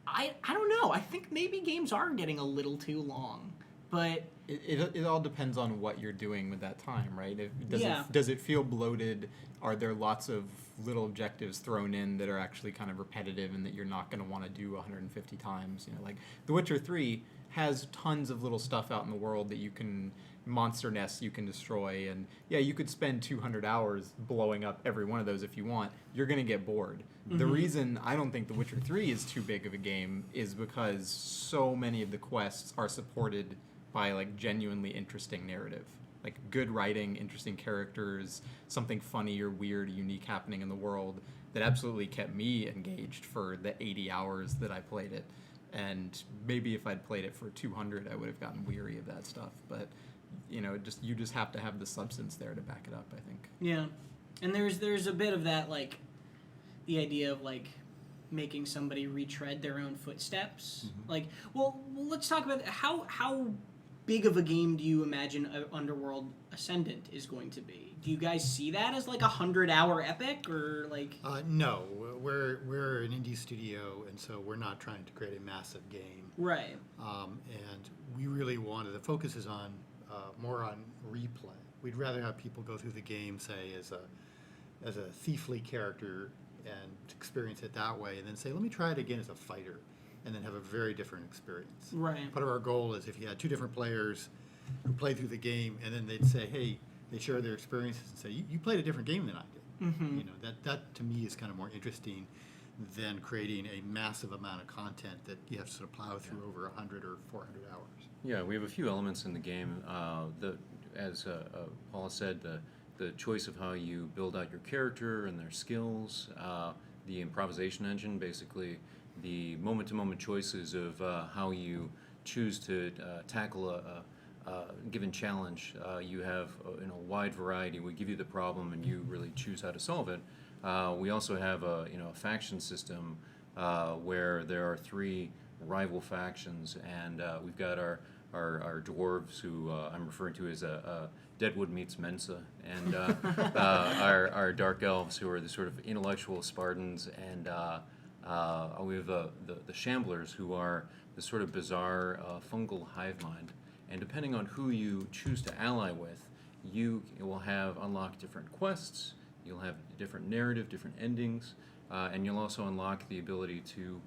I don't know. I think maybe games are getting a little too long, but... It all depends on what you're doing with that time, right? Yeah. Does it feel bloated? Are there lots of little objectives thrown in that are actually kind of repetitive and that you're not going to want to do 150 times? You know, like The Witcher 3 has tons of little stuff out in the world that you can, monster nests you can destroy, and yeah, you could spend 200 hours blowing up every one of those if you want. You're going to get bored. Mm-hmm. The reason I don't think The Witcher 3 is too big of a game is because so many of the quests are supported by like genuinely interesting narrative, like good writing, interesting characters, something funny or weird, unique happening in the world that absolutely kept me engaged for the 80 hours that I played it. And maybe if I'd played it for 200, I would have gotten weary of that stuff. But you know, you just have to have the substance there to back it up, I think. Yeah, and there's a bit of that, like the idea of like making somebody retread their own footsteps. Mm-hmm. Like, well, let's talk about how big of a game do you imagine Underworld Ascendant is going to be? Do you guys see that as like 100-hour epic, or like? No, we're an indie studio, and so we're not trying to create a massive game. Right. And we really wanted, the focus is on more on replay. We'd rather have people go through the game, say, as a thiefly character and experience it that way, and then say, let me try it again as a fighter, and then have a very different experience. Right. Part of our goal is if you had two different players who played through the game, and then they'd say, hey, they share their experiences and say, you played a different game than I did. Mm-hmm. You know, that to me is kind of more interesting than creating a massive amount of content that you have to sort of plow through over 100 or 400 hours. Yeah, we have a few elements in the game. As Paul said, the choice of how you build out your character and their skills, the improvisation engine, basically the moment-to-moment choices of how you choose to tackle a given challenge. You have a wide variety. We give you the problem, and you really choose how to solve it. We also have a faction system where there are 3 rival factions, and we've got our dwarves, who I'm referring to as Deadwood meets Mensa, and our dark elves, who are the sort of intellectual Spartans, and we have the Shamblers, who are the sort of bizarre fungal hive mind. And depending on who you choose to ally with, you will have unlock different quests, you'll have different narrative, different endings, and you'll also unlock the ability to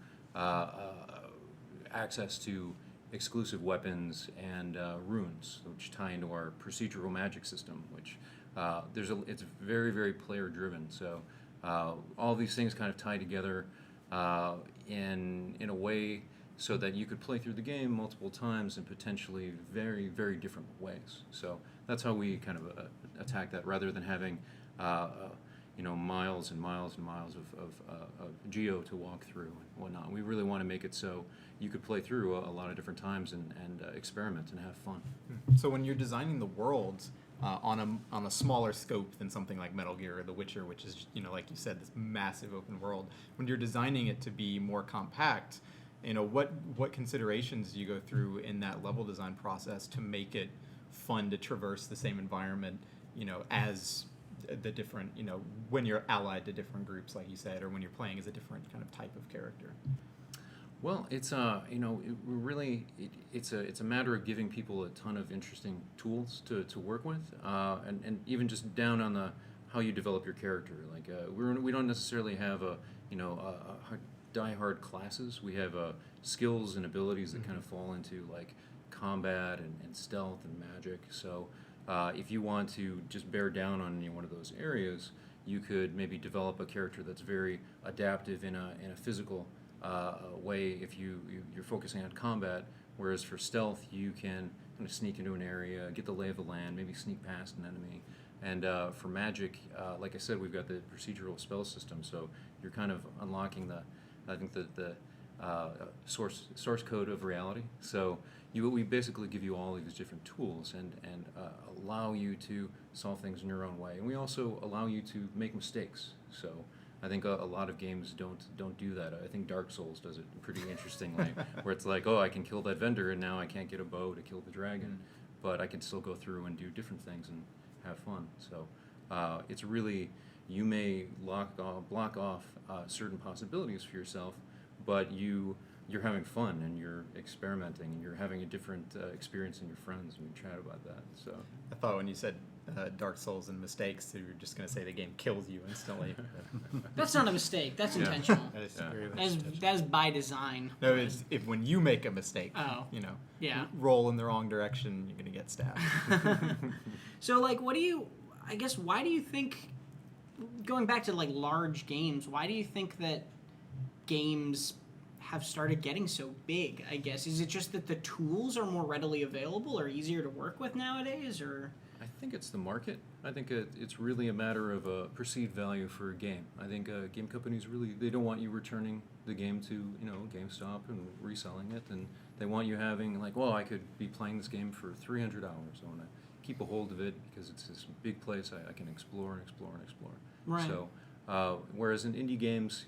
access to exclusive weapons and runes, which tie into our procedural magic system, which it's very, very player driven. So all these things kind of tie together in a way so that you could play through the game multiple times in potentially very, very different ways. So that's how we kind of attack that, rather than having miles and miles and miles of geo to walk through and whatnot. We really want to make it so you could play through a lot of different times and experiment and have fun. So when you're designing the worlds on a smaller scope than something like Metal Gear or The Witcher, which is, like you said, this massive open world, when you're designing it to be more compact, what considerations do you go through in that level design process to make it fun to traverse the same environment, as the different, when you're allied to different groups, like you said, or when you're playing as a different kind of type of character? Well, it's it's a matter of giving people a ton of interesting tools to work with, and even just down on the how you develop your character. Like we don't necessarily have a die-hard classes. We have skills and abilities that kind of fall into like combat and stealth and magic. So if you want to just bear down on any one of those areas, you could maybe develop a character that's very adaptive in a physical way if you're focusing on combat, whereas for stealth you can kind of sneak into an area, get the lay of the land, maybe sneak past an enemy. And for magic, like I said, we've got the procedural spell system, so you're kind of unlocking the source code of reality. So we basically give you all these different tools and allow you to solve things in your own way. And we also allow you to make mistakes. So I think a lot of games don't do that. I think Dark Souls does it pretty interestingly, where it's like, oh, I can kill that vendor and now I can't get a bow to kill the dragon, but I can still go through and do different things and have fun. So it's really, you may block off certain possibilities for yourself, but you're having fun and you're experimenting and you're having a different experience than your friends, and you chat about that. So I thought when you said Dark Souls and mistakes, you were just going to say the game kills you instantly. That's not a mistake. That's intentional. I disagree with That is by design. No, it's when you make a mistake, Yeah. roll in the wrong direction, you're going to get stabbed. So, like, why do you think, going back to, like, large games, why do you think that games have started getting so big, I guess? Is it just that the tools are more readily available or easier to work with nowadays, or...? I think it's the market. I think it's really a matter of perceived value for a game. I think game companies they don't want you returning the game to GameStop and reselling it, and they want you having like, well, I could be playing this game for 300 hours. I want to keep a hold of it because it's this big place I can explore and explore and explore. Right. So whereas in indie games,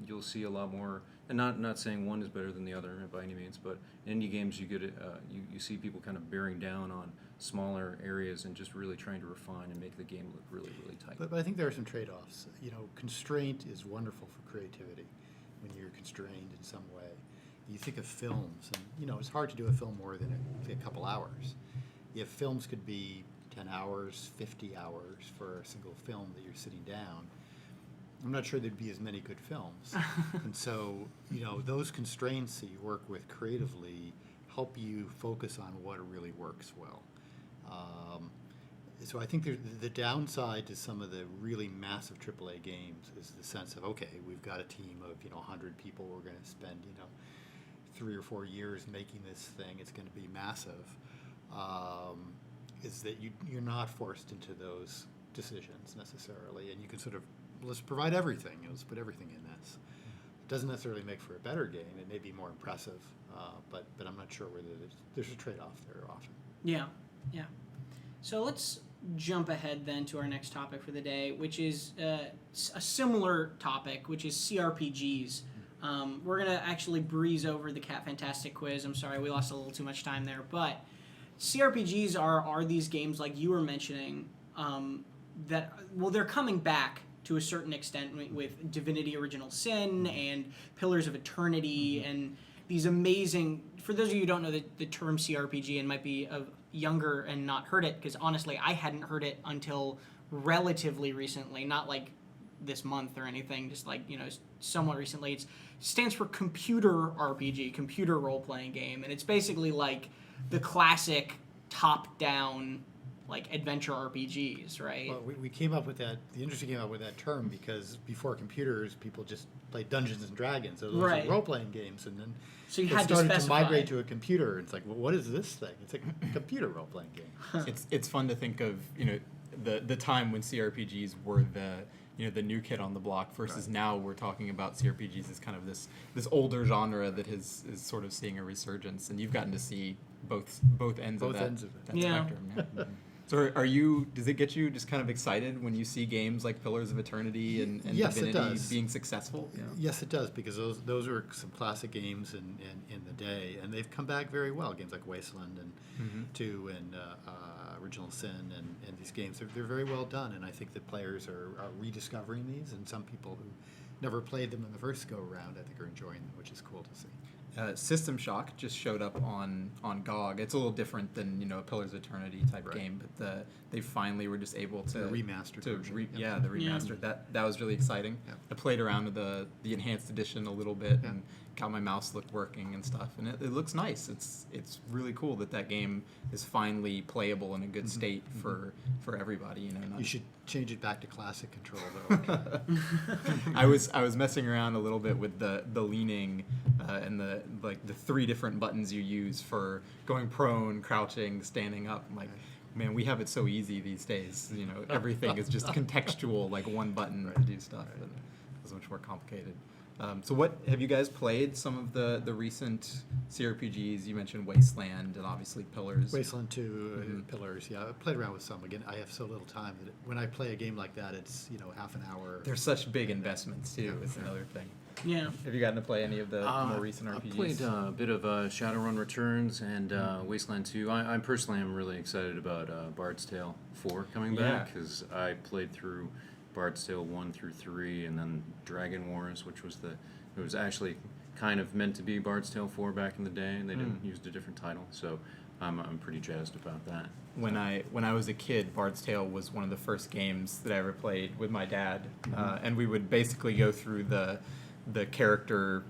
you'll see a lot more. And not saying one is better than the other by any means, but in indie games you get you see people kind of bearing down on smaller areas and just really trying to refine and make the game look really, really tight. But I think there are some trade-offs. Constraint is wonderful for creativity when you're constrained in some way. You think of films, and it's hard to do a film more than a couple hours. If films could be 10 hours, 50 hours for a single film that you're sitting down, I'm not sure there'd be as many good films. And so, those constraints that you work with creatively help you focus on what really works well. So I think the downside to some of the really massive AAA games is the sense of, okay, we've got a team of 100 people. We're going to spend 3 or 4 years making this thing. It's going to be massive. Is that you're not forced into those decisions necessarily, and you can sort of, let's provide everything. Let's put everything in this. It doesn't necessarily make for a better game. It may be more impressive, but I'm not sure whether there's a trade-off there often. Yeah. So let's jump ahead then to our next topic for the day, which is a similar topic, which is cRPGs. We're going to actually breeze over the Cat Fantastic quiz. I'm sorry, we lost a little too much time there. But cRPGs are these games, like you were mentioning, that, well, they're coming back to a certain extent with Divinity Original Sin and Pillars of Eternity and these amazing... For those of you who don't know the term cRPG and might be younger and not heard it, because honestly, I hadn't heard it until relatively recently, not like this month or anything, just like, somewhat recently. It stands for computer RPG, computer role-playing game, and it's basically like the classic top-down like adventure RPGs, right? Well, we came up with that. The industry came up with that term because before computers, people just played Dungeons and Dragons. So those Right. were role-playing games, and then So you it had to started to specify. migrate to a computer. It's like, well, what is this thing? It's a computer role-playing game. It's fun to think of the time when cRPGs were the new kid on the block versus now we're talking about cRPGs as kind of this older genre that is sort of seeing a resurgence, and you've gotten to see both ends of that Yeah. spectrum. Yeah. So does it get you just kind of excited when you see games like Pillars of Eternity and Yes, it Divinity does. being successful? Yeah. Yes, it does, because those were some classic games in the day, and they've come back very well. Games like Wasteland and 2 and Original Sin and these games, they're very well done, and I think that players are rediscovering these, and some people who never played them in the first go-around, I think, are enjoying them, which is cool to see. System Shock just showed up on GOG. It's a little different than a Pillars of Eternity type game, but they finally were just able to The remastered version. The remastered. That was really exciting. Yep. I played around with the enhanced edition a little bit Yeah. and got my mouse working and stuff, and it looks nice. It's really cool that game is finally playable in a good state for everybody. Not You should change it back to classic control, though. I was messing around a little bit with the leaning and the 3 different buttons you use for going prone, crouching, standing up. I'm like, man, we have it so easy these days. Everything is just contextual, like one button to do stuff. And it's much more complicated. So what have you guys played? Some of the recent cRPGs? You mentioned Wasteland and obviously Pillars. Wasteland 2, Pillars, yeah. I played around with some. Again, I have so little time that when I play a game like that, it's, half an hour. They're such big investments too. Is another thing. Yeah. Have you gotten to play any of the more recent RPGs? I played a bit of Shadowrun Returns and Wasteland 2. I personally am really excited about Bard's Tale 4 coming back, because I played through Bard's Tale 1 through 3, and then Dragon Wars, which was it was actually kind of meant to be Bard's Tale 4 back in the day, and they didn't use a different title, so I'm pretty jazzed about that. When I was a kid, Bard's Tale was one of the first games that I ever played with my dad, and we would basically go through the character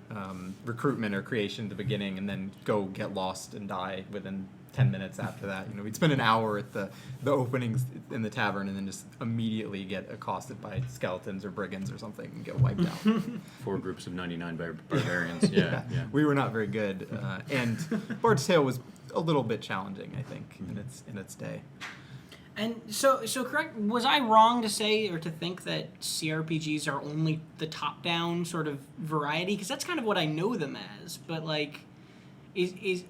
recruitment or creation at the beginning, and then go get lost and die within 10 minutes after that. We'd spend an hour at the openings in the tavern, and then just immediately get accosted by skeletons or brigands or something and get wiped out. 4 groups of 99 barbarians. Yeah. We were not very good, and Bard's Tale was a little bit challenging, I think, in its day. And so correct, was I wrong to say or to think that cRPGs are only the top-down sort of variety? Because that's kind of what I know them as. But, like, is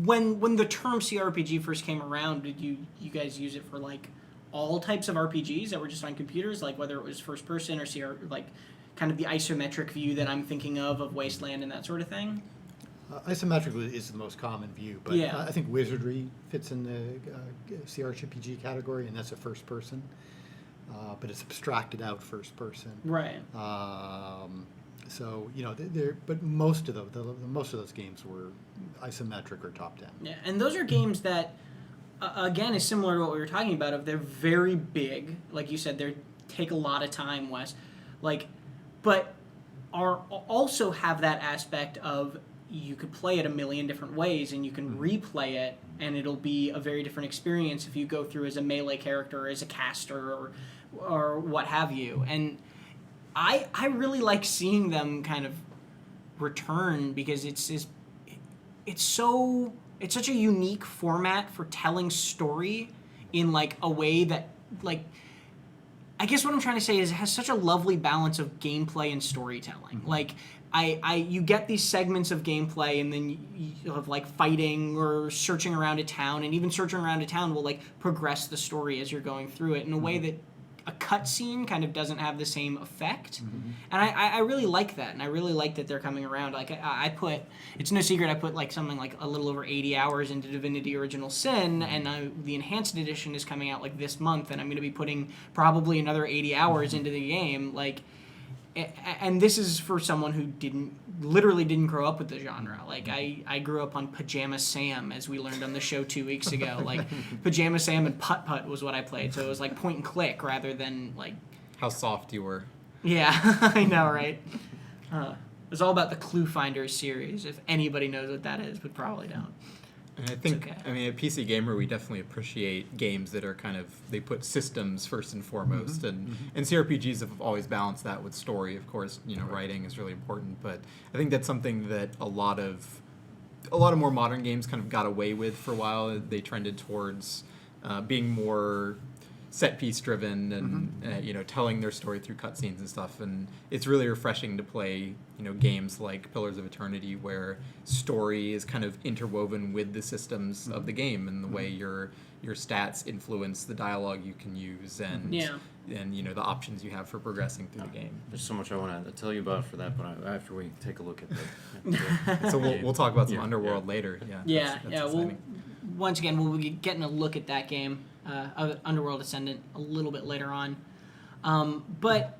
when the term cRPG first came around, did you guys use it for, like, all types of RPGs that were just on computers? Like, whether it was first-person or like, kind of the isometric view that I'm thinking of Wasteland and that sort of thing? Isometric is the most common view, but Yeah. I think Wizardry fits in the cRPG category, and that's a first person, but it's abstracted out first person. Right. So but most of those games were isometric or top down. Yeah, and those are games that, again, is similar to what we were talking about. Of they're very big, like you said, they take a lot of time, Wes. But are also have that aspect of you could play it a million different ways, and you can replay it, and it'll be a very different experience if you go through as a melee character, or as a caster, or what have you. And I really like seeing them kind of return, because it's such a unique format for telling story in like a way that, like, I guess what I'm trying to say is it has such a lovely balance of gameplay and storytelling. Like you get these segments of gameplay, and then you have like fighting or searching around a town, and even searching around a town will like progress the story as you're going through it in a way that a cutscene kind of doesn't have the same effect. And I really like that, and I really like that they're coming around. Like I put, it's no secret, I put like something like a little over 80 hours into Divinity Original Sin, and the Enhanced Edition is coming out like this month, and I'm going to be putting probably another 80 hours into the game. Like, and this is for someone who literally didn't grow up with the genre. Like I grew up on Pajama Sam, as we learned on the show 2 weeks ago. Like Pajama Sam and Putt Putt was what I played, so it was like point and click rather than like. How soft you were. Yeah, I know, right? It was all about the Clue Finders series. If anybody knows what that is, but probably don't. And I think, okay. I mean, at PC Gamer, we definitely appreciate games that are kind of, they put systems first and foremost, and cRPGs have always balanced that with story, of course. Writing is really important, but I think that's something that a lot of more modern games kind of got away with for a while. They trended towards being more set-piece driven and telling their story through cutscenes and stuff, and it's really refreshing to play games like Pillars of Eternity, where story is kind of interwoven with the systems of the game, and the way your stats influence the dialogue you can use, and the options you have for progressing through the game. There's so much I want to tell you about for that, but after we take a look at the So we'll talk about some Underworld later. Yeah, that's We'll, once again, we'll be getting a look at that game, Underworld Ascendant, a little bit later on. But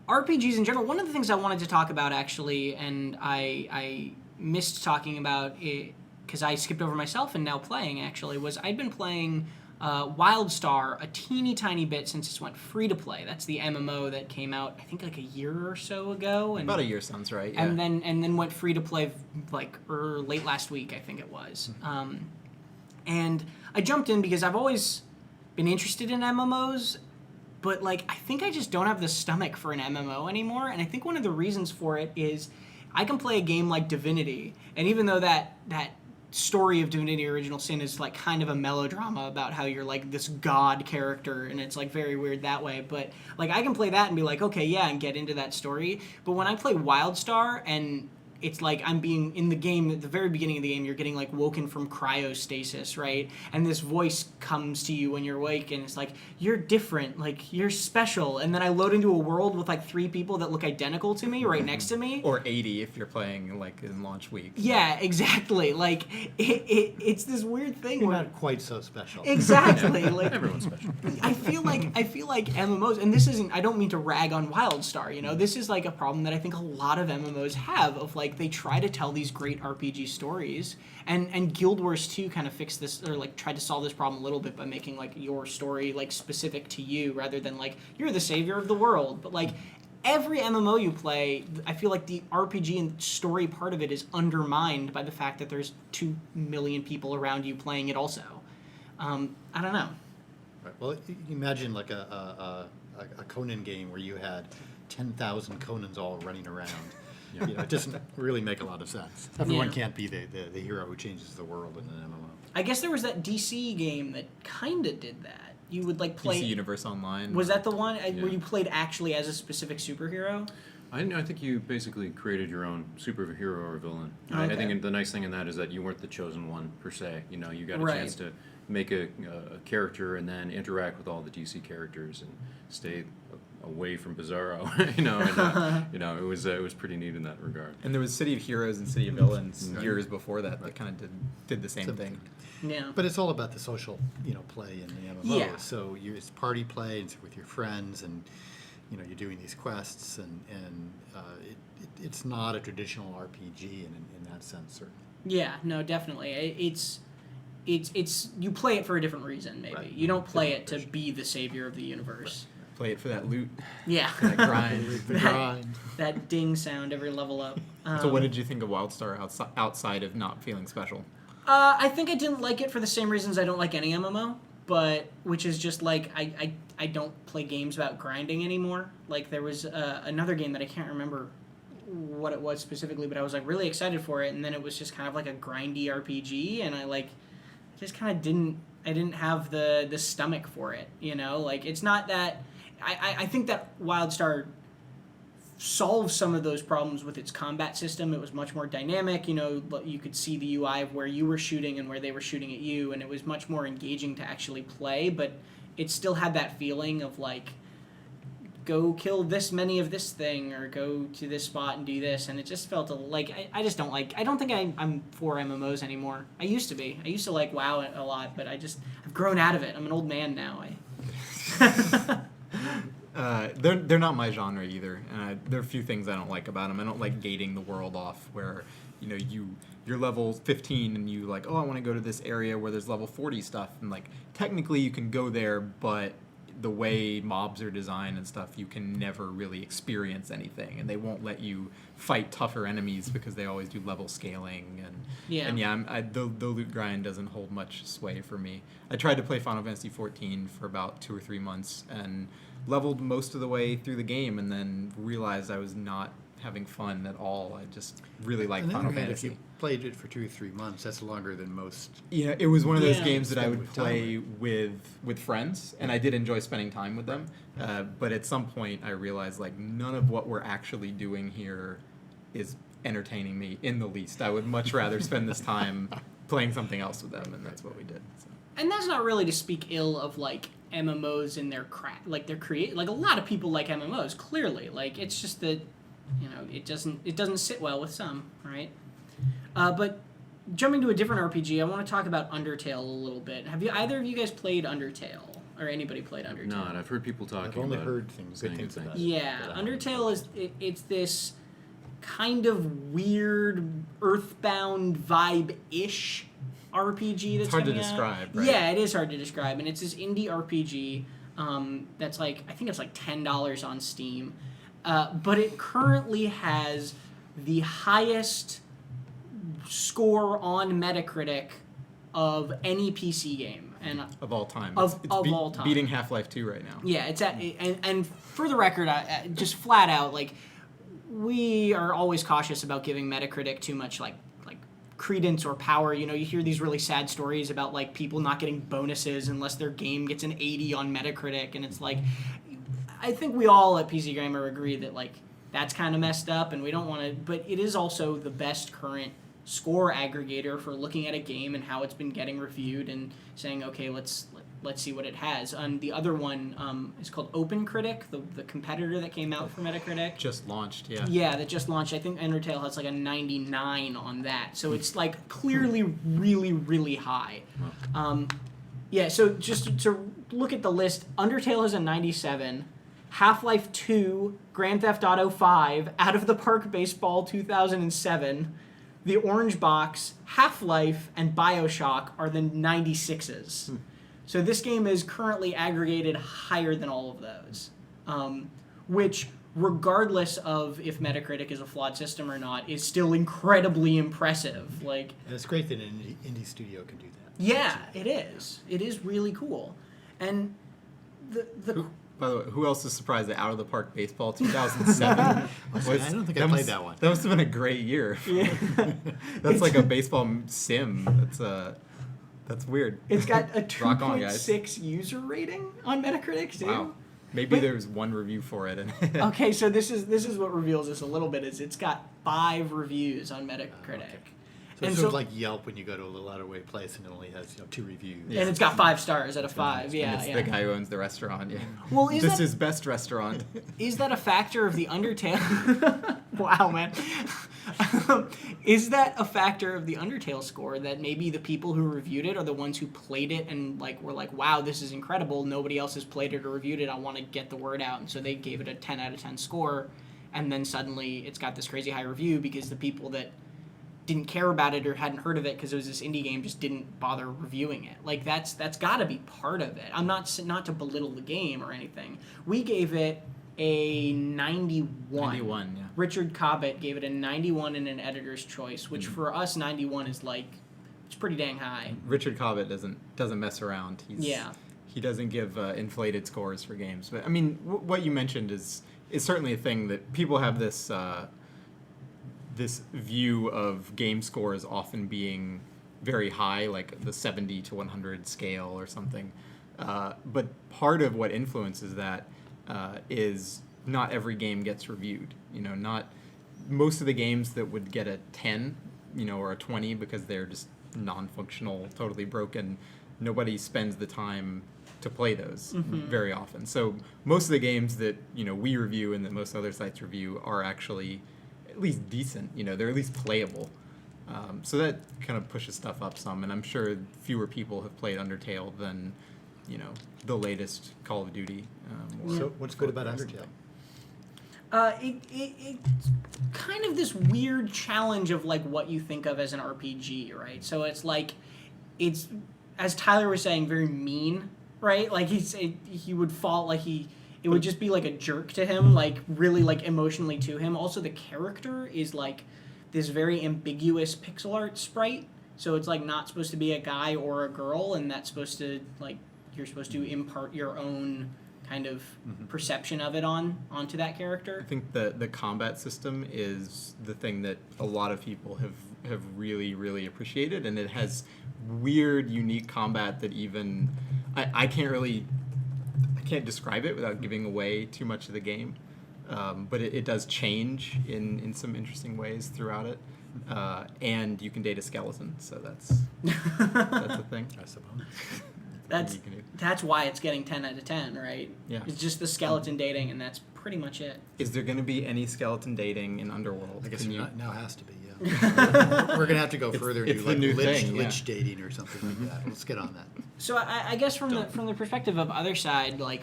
RPGs in general, one of the things I wanted to talk about, actually, and I missed talking about it because I skipped over myself and now playing, actually, was I'd been playing WildStar a teeny tiny bit since it went free to play. That's the MMO that came out, I think, like a year or so ago. And, about a year sounds right. Yeah. And then went free to play like late last week, I think it was. And I jumped in because I've always been interested in MMOs, but like I think I just don't have the stomach for an MMO anymore. And I think one of the reasons for it is I can play a game like Divinity, and even though that story of Divinity Original Sin is like kind of a melodrama about how you're like this god character, and it's like very weird that way, but like I can play that and be like, okay, yeah, and get into that story. But when I play WildStar, and it's like I'm being in the game at the very beginning of the game, you're getting like woken from cryostasis, right? And this voice comes to you when you're awake, and it's like, you're different, like you're special. And then I load into a world with like 3 people that look identical to me right next to me, or 80 if you're playing like in launch week. Yeah, exactly. Like it's this weird thing. You're where, not quite so special. Exactly. Like everyone's special. I feel like MMOs, and this isn't, I don't mean to rag on WildStar, this is like a problem that I think a lot of MMOs have, of like they try to tell these great RPG stories, and Guild Wars 2 kind of fixed this, or like tried to solve this problem a little bit by making like your story like specific to you rather than like you're the savior of the world. But like every MMO you play, I feel like the RPG and story part of it is undermined by the fact that there's 2 million people around you playing it also. I don't know. Right. Well, imagine like a Conan game where you had 10,000 Conans all running around. It doesn't really make a lot of sense. Everyone can't be the hero who changes the world in an MMO. I guess there was that DC game that kind of did that. You would like play DC Universe Online. Was that the one where you played actually as a specific superhero? I think you basically created your own superhero or villain. Okay. I think the nice thing in that is that you weren't the chosen one per se. You got a chance to make a character and then interact with all the DC characters and stay away from Bizarro. It was pretty neat in that regard. And there was City of Heroes and City of Villains years before that kind of did the same thing. Yeah. But it's all about the social, play in the MMO. Yeah. So it's party play, it's with your friends, and you're doing these quests, and it's not a traditional RPG in that sense, certainly. Yeah, no, definitely. It's you play it for a different reason, maybe. Right. You don't play it to be the savior of the universe. Right. Play it for that loot. Yeah. That grind. The grind. That ding sound every level up. So what did you think of WildStar outside of not feeling special? I think I didn't like it for the same reasons I don't like any MMO, which is just like I don't play games about grinding anymore. Like there was another game that I can't remember what it was specifically, but I was like really excited for it, and then it was just kind of like a grindy RPG, and I just kind of didn't have the stomach for it, like it's not that I think that WildStar solves some of those problems with its combat system. It was much more dynamic, you could see the UI of where you were shooting and where they were shooting at you, and it was much more engaging to actually play, but it still had that feeling of like go kill this many of this thing or go to this spot and do this, and it just felt I just don't like. I don't think I'm for MMOs anymore. I used to be. I used to like WoW a lot, but I've grown out of it. I'm an old man now. They're not my genre either. There are a few things I don't like about them. I don't like gating the world off where, you're level 15 and you like, oh, I want to go to this area where there's level 40 stuff. And like, technically you can go there, but the way mobs are designed and stuff, you can never really experience anything. And they won't let you fight tougher enemies because they always do level scaling. The loot grind doesn't hold much sway for me. I tried to play Final Fantasy XIV for about 2 or 3 months and leveled most of the way through the game and then realized I was not having fun at all. I just really like Final Fantasy. If you played it for 2 or 3 months, that's longer than most. Yeah, it was one of those games that I Spend would with time, play with friends, and I did enjoy spending time with them. But at some point, I realized like none of what we're actually doing here is entertaining me in the least. I would much rather spend this time playing something else with them, and that's what we did. So. And that's not really to speak ill of like MMOs and their like a lot of people like MMOs clearly. Like it's just that it doesn't sit well with some, right? But jumping to a different RPG, I want to talk about Undertale a little bit. Have either of you guys played Undertale? Or anybody played Undertale? No, and I've heard people talking I've only about heard saying good things about it. Yeah, but I haven't Undertale played it's this kind of weird Earthbound vibe-ish RPG that's It's hard to coming out. describe, right? Yeah, it is hard to describe, and it's this indie RPG that's I think it's like $10 on Steam, but it currently has the highest score on Metacritic of any PC game, and Of all time. Of all time. Beating Half-Life 2 right now. yeah, it's at and for the record, just flat out, like we are always cautious about giving Metacritic too much like credence or power. You hear these really sad stories about like people not getting bonuses unless their game gets an 80 on Metacritic, and it's like I think we all at PC Gamer agree that like that's kind of messed up, and we don't want to. But it is also the best current score aggregator for looking at a game and how it's been getting reviewed and saying, okay, let's see what it has. The other one is called OpenCritic, the competitor that came out for Metacritic. Just launched, yeah. Yeah, that just launched. I think Undertale has like a 99 on that, so it's like clearly really, really high. Yeah, so just to look at the list, Undertale has a 97. Half-Life 2, Grand Theft Auto 5, Out of the Park Baseball 2007, The Orange Box, Half-Life, and BioShock are the 96s. So this game is currently aggregated higher than all of those, which, regardless of if Metacritic is a flawed system or not, is still incredibly impressive. Like, And it's great that an indie studio can do that. yeah, it is. It is really cool. And By the way, who else is surprised that Out of the Park Baseball 2007 was... I don't think I played that one. That must have been a great year. Yeah. That's like a baseball sim. That's weird. It's got a Rock on, guys. 2.6 user rating on Metacritic too. Wow. Maybe But- there's one review for it. Okay, so this is what reveals this a little bit. Is it's got 5 reviews on Metacritic. Okay. So it's sort of like Yelp when you go to a little out of way place and it only has 2 reviews. Yeah. And it's got 5 stars out of 5. Yeah, It's yeah. the guy who owns the restaurant. Yeah. Well, is this that- is best restaurant. Is that a factor of the Undertale? Wow, man. Is that a factor of the Undertale score that maybe the people who reviewed it are the ones who played it and like were like, wow, this is incredible. Nobody else has played it or reviewed it. I want to get the word out. And so they gave it a 10 out of 10 score. And then suddenly it's got this crazy high review because the people that didn't care about it or hadn't heard of it because it was this indie game just didn't bother reviewing it. Like that's got to be part of it. I'm not to belittle the game or anything. We gave it a 91. 91, yeah. Richard Cobbett gave it a 91 in an editor's choice, which for us 91 is like it's pretty dang high. Richard Cobbett doesn't mess around. He doesn't give inflated scores for games. But I mean, what you mentioned is certainly a thing that people have this this view of game scores often being very high, like the 70 to 100 scale or something. But part of what influences that is not every game gets reviewed. Not most of the games that would get a 10, or a 20 because they're just non-functional, totally broken. Nobody spends the time to play those very often. So most of the games that we review and that most other sites review are actually at least decent. They're at least playable. So that kind of pushes stuff up some, and I'm sure fewer people have played Undertale than the latest Call of Duty. So what's good about Undertale? It's kind of this weird challenge of like what you think of as an RPG, right? So it's like, it's, as Tyler was saying, very mean, right? Like he would fall, like it would just be like a jerk to him, like really like emotionally to him. Also, the character is like this very ambiguous pixel art sprite, so it's like not supposed to be a guy or a girl, and that's supposed to like, you're supposed to impart your own kind of perception of it onto that character. I think the combat system is the thing that a lot of people have really, really appreciated, and it has weird, unique combat that even I can't describe it without giving away too much of the game. But it does change in some interesting ways throughout it. And you can date a skeleton, so that's a thing. I suppose. That's why it's getting 10 out of 10, right? Yeah. It's just the skeleton dating, and that's pretty much it. Is there going to be any skeleton dating in Underworld? I guess now has to be, yeah. We're going to have to go further and it's do the like new lich thing, yeah. dating or something like that. Let's get on that. So I guess from the perspective of OtherSide, like,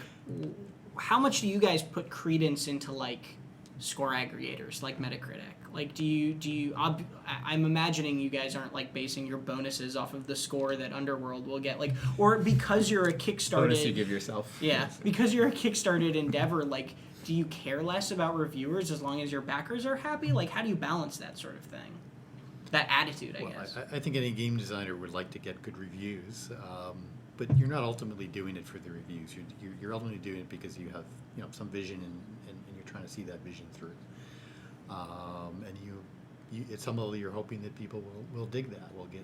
how much do you guys put credence into like score aggregators like Metacritic? Like, do you? I'm imagining you guys aren't like basing your bonuses off of the score that Underworld will get, like, or because you're a Kickstarted. Bonus you give yourself. Yeah, Yes. because you're a Kickstarted endeavor. Like, do you care less about reviewers as long as your backers are happy? Like, how do you balance that sort of thing? That attitude, I guess. I think any game designer would like to get good reviews, but you're not ultimately doing it for the reviews. You're ultimately doing it because you have some vision and you're trying to see that vision through. And you at some level you're hoping that people will dig that, will get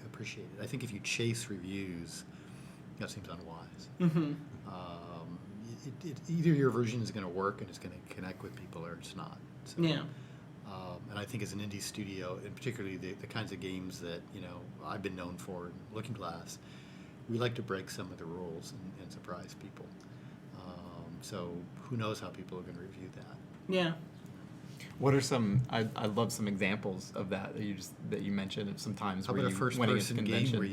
appreciate it. I think if you chase reviews, that seems unwise. Mm-hmm. Either your version is going to work and it's going to connect with people, or it's not. So, Yeah. and I think as an indie studio, and particularly the kinds of games that I've been known for, Looking Glass, we like to break some of the rules and surprise people. So who knows how people are going to review that? Yeah. What are some? I'd love some examples of that you mentioned of some times How where about a you first winning person game where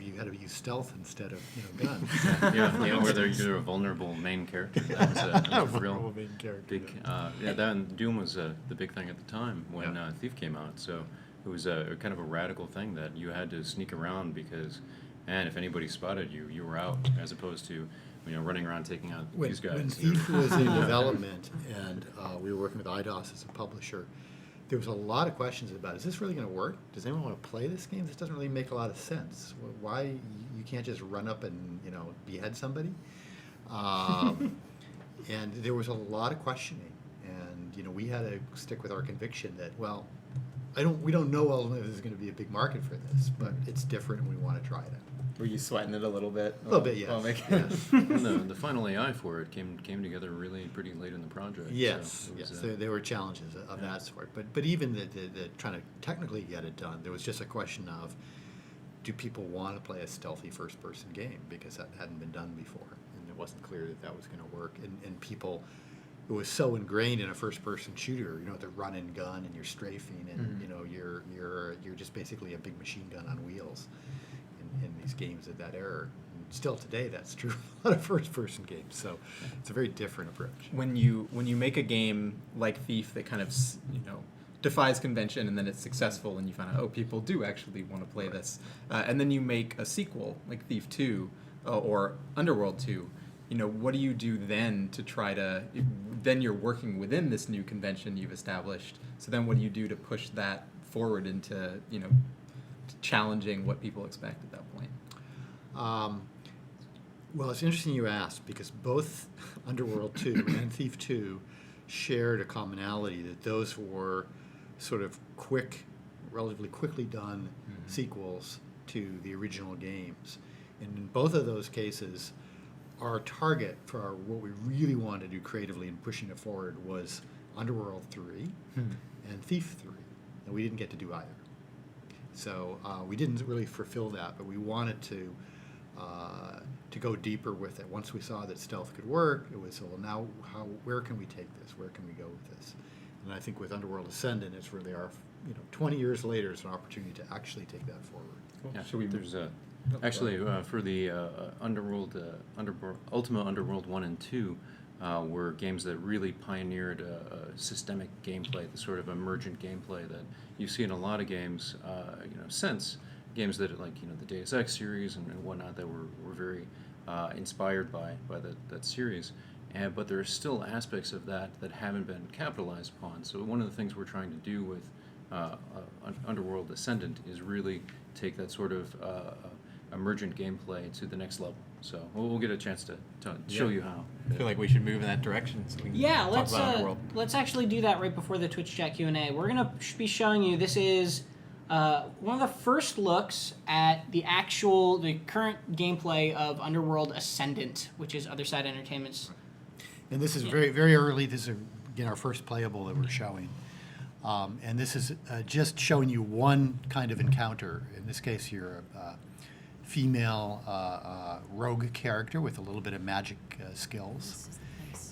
you had to use stealth instead of guns? Yeah, where you're a vulnerable main character. That was a real Vulnerable main character, big. That and Doom was the big thing at the time when Thief came out. So it was a kind of a radical thing that you had to sneak around because, man, if anybody spotted you, you were out. As opposed to running around taking out these guys. When Thief was in development and we were working with IDOS as a publisher, there was a lot of questions about, is this really going to work? Does anyone want to play this game? This doesn't really make a lot of sense. Why you can't just run up and behead somebody? And there was a lot of questioning, and we had to stick with our conviction that, well, we don't know ultimately if there's going to be a big market for this, but it's different and we want to try it out. Were you sweating it a little bit? A little bit, yes. And the final AI for it came together really pretty late in the project. Yes, so it was, there were challenges of that sort. But even the trying to technically get it done, there was just a question of, do people want to play a stealthy first-person game? Because that hadn't been done before, and it wasn't clear that was going to work. And people, it was so ingrained in a first-person shooter, the run and gun, and you're strafing, and you're just basically a big machine gun on wheels. In these games of that era. And still today, that's true of a lot of first-person games. So it's a very different approach. When you make a game like Thief that kind of defies convention and then it's successful and you find out people do actually want to play this, and then you make a sequel like Thief 2 or Underworld 2. What do you do then to try to? Then you're working within this new convention you've established. So then, what do you do to push that forward into challenging what people expect at that point? Well, it's interesting you asked, because both Underworld 2 and Thief 2 shared a commonality that those were sort of relatively quickly done sequels to the original games. And in both of those cases, our target for what we really wanted to do creatively in pushing it forward was Underworld 3 and Thief 3. And we didn't get to do either. So we didn't really fulfill that, but we wanted to to go deeper with it. Once we saw that stealth could work, it was, well, now where can we take this? Where can we go with this? And I think with Underworld Ascendant, it's where they are, 20 years later, it's an opportunity to actually take that forward. Yeah, Should we- there's actually for the Ultima Underworld 1 and 2 were games that really pioneered systemic gameplay, the sort of emergent gameplay that you see in a lot of games, since games that like the Deus Ex series and whatnot that were very inspired by that series. But there are still aspects of that haven't been capitalized upon. So one of the things we're trying to do with Underworld Ascendant is really take that sort of emergent gameplay to the next level. So we'll get a chance to show you how. I feel like we should move in that direction so we can talk about Underworld. Let's actually do that right before the Twitch chat Q&A. We're gonna be showing you. This is one of the first looks at the current gameplay of Underworld Ascendant, which is OtherSide Entertainment's. And this is very, very early. This is, again, our first playable that we're showing. And this is just showing you one kind of encounter. In this case, you're a female rogue character with a little bit of magic skills.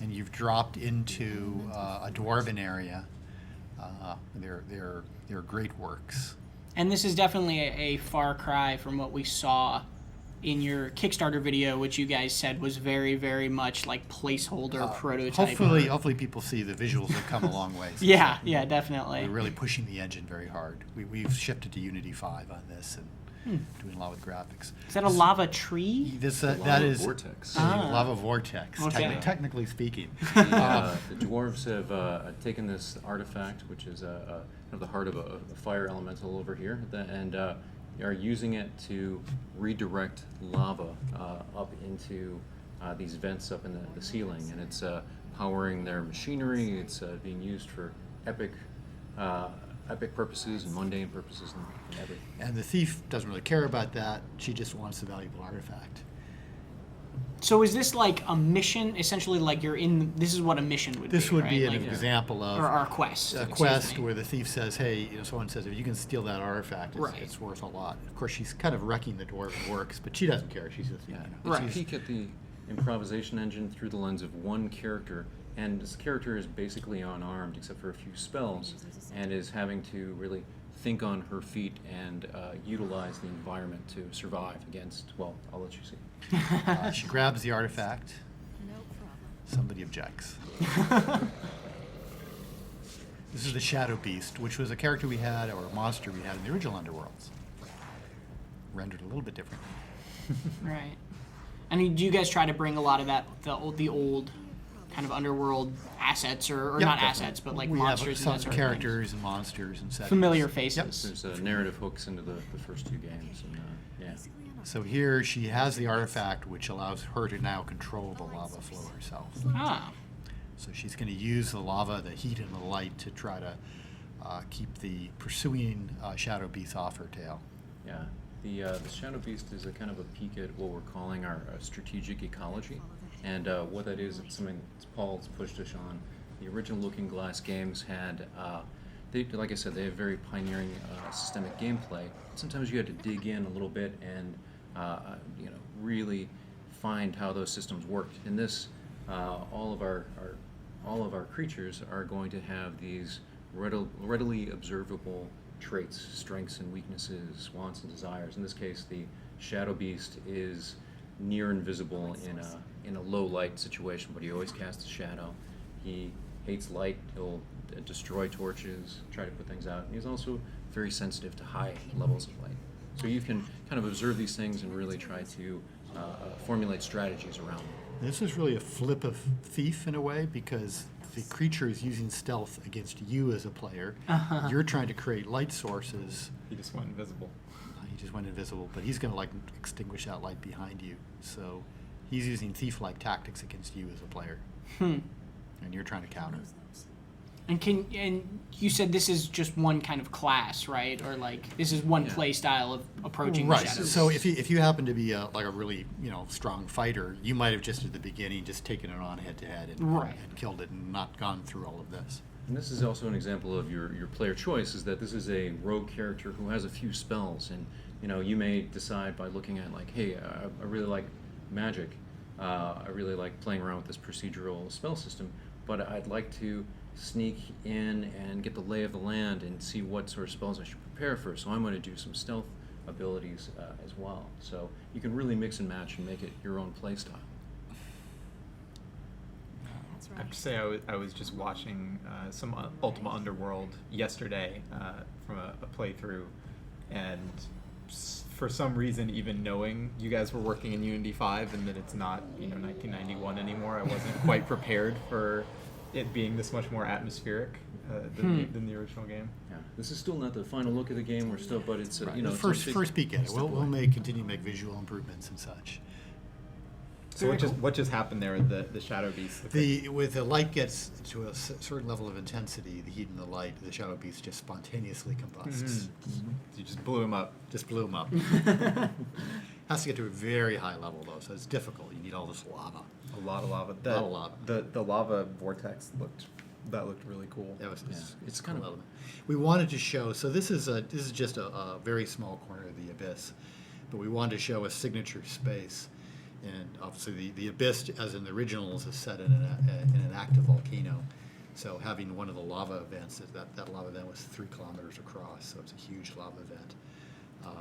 And you've dropped into a dwarven area. They're great works. And this is definitely a far cry from what we saw in your Kickstarter video, which you guys said was very, very much like placeholder prototype. Hopefully people see the visuals have come a long way. Yeah, definitely. We're really pushing the engine very hard. We've shifted to Unity 5 on this and doing a lot with graphics. Is that a lava tree? That is vortex. a lava vortex, Okay. technically speaking. The dwarves have taken this artifact, which is kind of the heart of a fire elemental over here, and are using it to redirect lava up into these vents up in the ceiling, and it's powering their machinery. It's being used for epic purposes and mundane purposes and everything. And the thief doesn't really care about that. She just wants the valuable artifact. So is this like a mission? Essentially, like this is what a mission would be. This would be right? an example of or our quest. a excuse quest me. where the thief says, hey, someone says, if you can steal that artifact, Right. it's worth a lot. Of course, she's kind of wrecking the dwarven works, but she doesn't care. She's a thief. Yeah, Right. it's a peek at the improvisation engine through the lens of one character, and this character is basically unarmed except for a few spells, and is having to really think on her feet and utilize the environment to survive against, well, I'll let you see. She grabs the artifact. Somebody objects. This is the Shadow Beast, which was a character we had, or a monster we had in the original Underworlds. Rendered a little bit differently. Right. And do you guys try to bring a lot of that, the old kind of Underworld assets, or Yep. not assets, but like we monsters have some and that sort characters and monsters and of settings. things? Familiar faces. There's narrative hooks into the first two games, and yeah. So here she has the artifact, which allows her to now control the lava flow herself. Ah. So she's going to use the lava, the heat, and the light to try to keep the pursuing Shadow Beast off her tail. Yeah, the Shadow Beast is a kind of a peek at what we're calling our strategic ecology, and what that is, it's something Paul's pushed us on. The original Looking Glass games had, like I said, they have very pioneering systemic gameplay. Sometimes you had to dig in a little bit and really find how those systems worked. In this, all of our creatures are going to have these readily observable traits, strengths and weaknesses, wants and desires. In this case, the Shadow Beast is near invisible in a low light situation, but he always casts a shadow. He hates light. He'll destroy torches, try to put things out. And he's also very sensitive to high levels of light. So you can kind of observe these things and really try to formulate strategies around them. This is really a flip of Thief in a way, because the creature is using stealth against you as a player. You're trying to create light sources. He just went invisible. He just went invisible, but he's going to extinguish that light behind you. So he's using thief-like tactics against you as a player, and you're trying to counter. And you said this is just one kind of class, right? Or like this is one play style of approaching Right. the shadows. So if you happen to be a really strong fighter, you might have just at the beginning just taken it on head to head and killed it and not gone through all of this. And this is also an example of your player choice, is that this is a rogue character who has a few spells, and you may decide by looking at like, hey, I really like magic. I really like playing around with this procedural spell system, but I'd like to sneak in and get the lay of the land and see what sort of spells I should prepare for. So I'm going to do some stealth abilities as well. So you can really mix and match and make it your own play style. That's I right. have to say, I was just watching some Ultima Underworld yesterday from a playthrough, and for some reason, even knowing you guys were working in Unity 5 and that it's not 1991 anymore, I wasn't quite prepared for it being this much more atmospheric than the original game. Yeah, this is still not the final look of the game. We're still, but it's The it's a first big first peek at it. step We'll away. continue to make visual improvements and such. So what just happened there with the Shadow Beast? With the light gets to a certain level of intensity, the heat and the light, the Shadow Beast just spontaneously combusts. You just blew him up. Just blew them up. Has to get to a very high level though, so it's difficult. You need all this lava. A lot of lava. lot of lava. The lava vortex looked really cool. It's kind cool of- element. We wanted to show. So this is just a very small corner of the abyss, but we wanted to show a signature space, and obviously the abyss, as in the originals, is set in an active volcano. So having one of the lava events, that lava event was 3 kilometers across, so it's a huge lava event.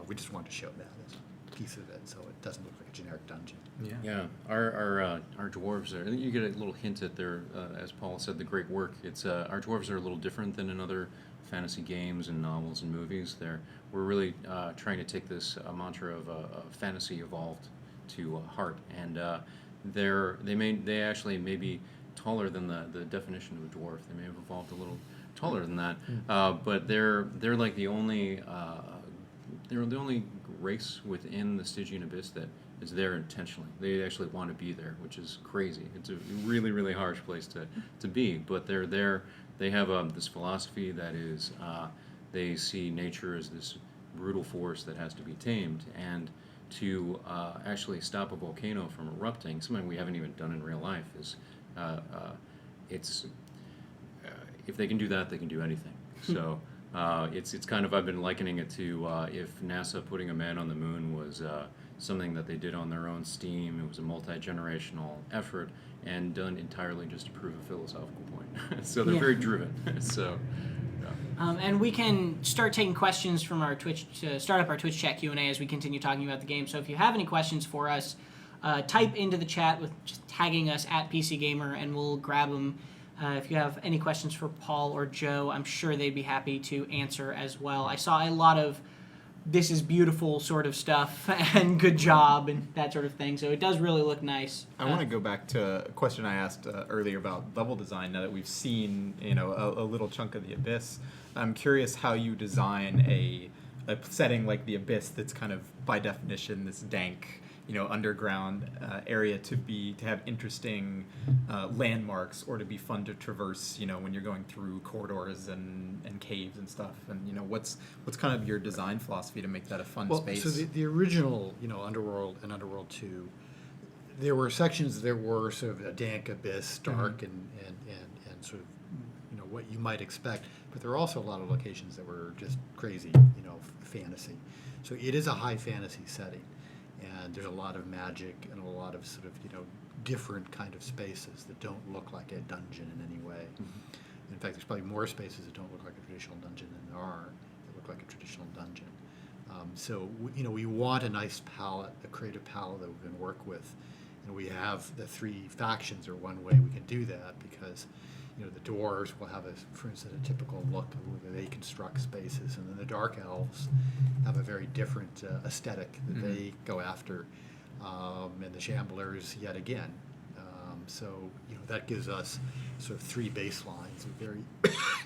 We just wanted to show that as a piece of it, so it doesn't look like a generic dungeon. Yeah, our dwarves are. You get a little hint at their, as Paul said, the great work. It's our dwarves are a little different than in other fantasy games and novels and movies. We're really trying to take this mantra of fantasy evolved to heart, and they actually may be taller than the definition of a dwarf. They may have evolved a little taller than that, but they're like the only race within the Stygian Abyss that is there intentionally. They actually want to be there, which is crazy. It's a really, really harsh place to be, but they're there. They have this philosophy that is, they see nature as this brutal force that has to be tamed, and to actually stop a volcano from erupting, something we haven't even done in real life, is if they can do that, they can do anything. So it's kind of, I've been likening it to if NASA putting a man on the moon was something that they did on their own steam. It was a multi-generational effort and done entirely just to prove a philosophical point. So they're Yeah. very driven. So. And we can start taking questions from our Twitch to start up our Twitch chat Q&A as we continue talking about the game. So if you have any questions for us, type into the chat with just tagging us at PC Gamer, and we'll grab them. If you have any questions for Paul or Joe, I'm sure they'd be happy to answer as well. I saw a lot of "this is beautiful" sort of stuff and "good job" and that sort of thing. So it does really look nice. I want to go back to a question I asked earlier about level design. Now that we've seen, a little chunk of the Abyss, I'm curious how you design a setting like the Abyss that's kind of by definition this dank, underground area to have interesting landmarks, or to be fun to traverse, when you're going through corridors and caves and stuff. And what's kind of your design philosophy to make that a fun space? So the original, Underworld and Underworld 2, there were sections that were sort of a dank abyss, dark, and sort of, what you might expect. But there are also a lot of locations that were just crazy, fantasy. So it is a high fantasy setting, and there's a lot of magic and a lot of sort of, different kind of spaces that don't look like a dungeon in any way. In fact, there's probably more spaces that don't look like a traditional dungeon than there are that look like a traditional dungeon. So we want a nice palette, a creative palette that we can work with, and we have the 3 factions are one way we can do that, because the dwarves will have, for instance, a typical look of the way they construct spaces, and then the dark elves have a very different aesthetic that they go after, and the shamblers yet again. So that gives us sort of 3 baselines of very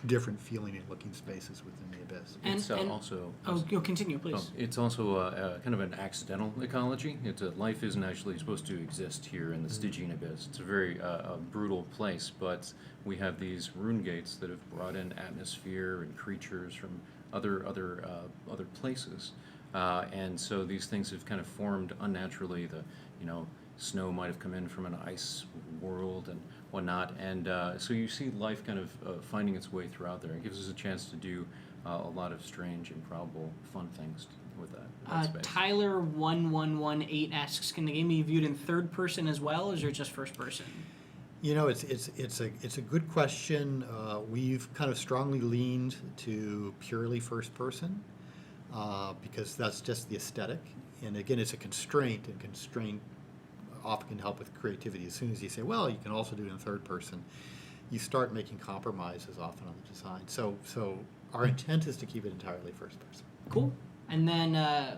different feeling and looking spaces within the Abyss. It's And- also. Oh, you'll continue, please. It's also a kind of an accidental ecology. Life isn't actually supposed to exist here in the Stygian Abyss. It's a very brutal place, but we have these rune gates that have brought in atmosphere and creatures from other places, and so these things have kind of formed unnaturally. Snow might have come in from an ice world and whatnot, and so you see life kind of finding its way throughout there. It gives us a chance to do a lot of strange, improbable, fun things with that space. Tyler1118 asks, can the game be viewed in third person as well, or is it just first person? You know, it's a good question. We've kind of strongly leaned to purely first person because that's just the aesthetic. And again, it's a constraint, and constraint often can help with creativity. As soon as you say, well, you can also do it in third person, you start making compromises often on the design. So our intent is to keep it entirely first person. Cool. And then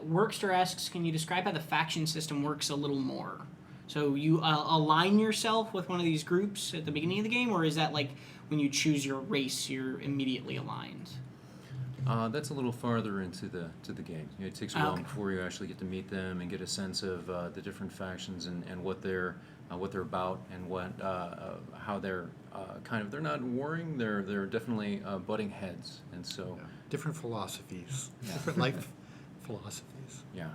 Workster asks, can you describe how the faction system works a little more? So you align yourself with one of these groups at the beginning of the game, or is that like when you choose your race, you're immediately aligned? That's a little farther into the game. It takes a while before you actually get to meet them and get a sense of the different factions and what they're about and what how they're they're not warring. They're definitely butting heads, and so Different philosophies, different life philosophies. yeah.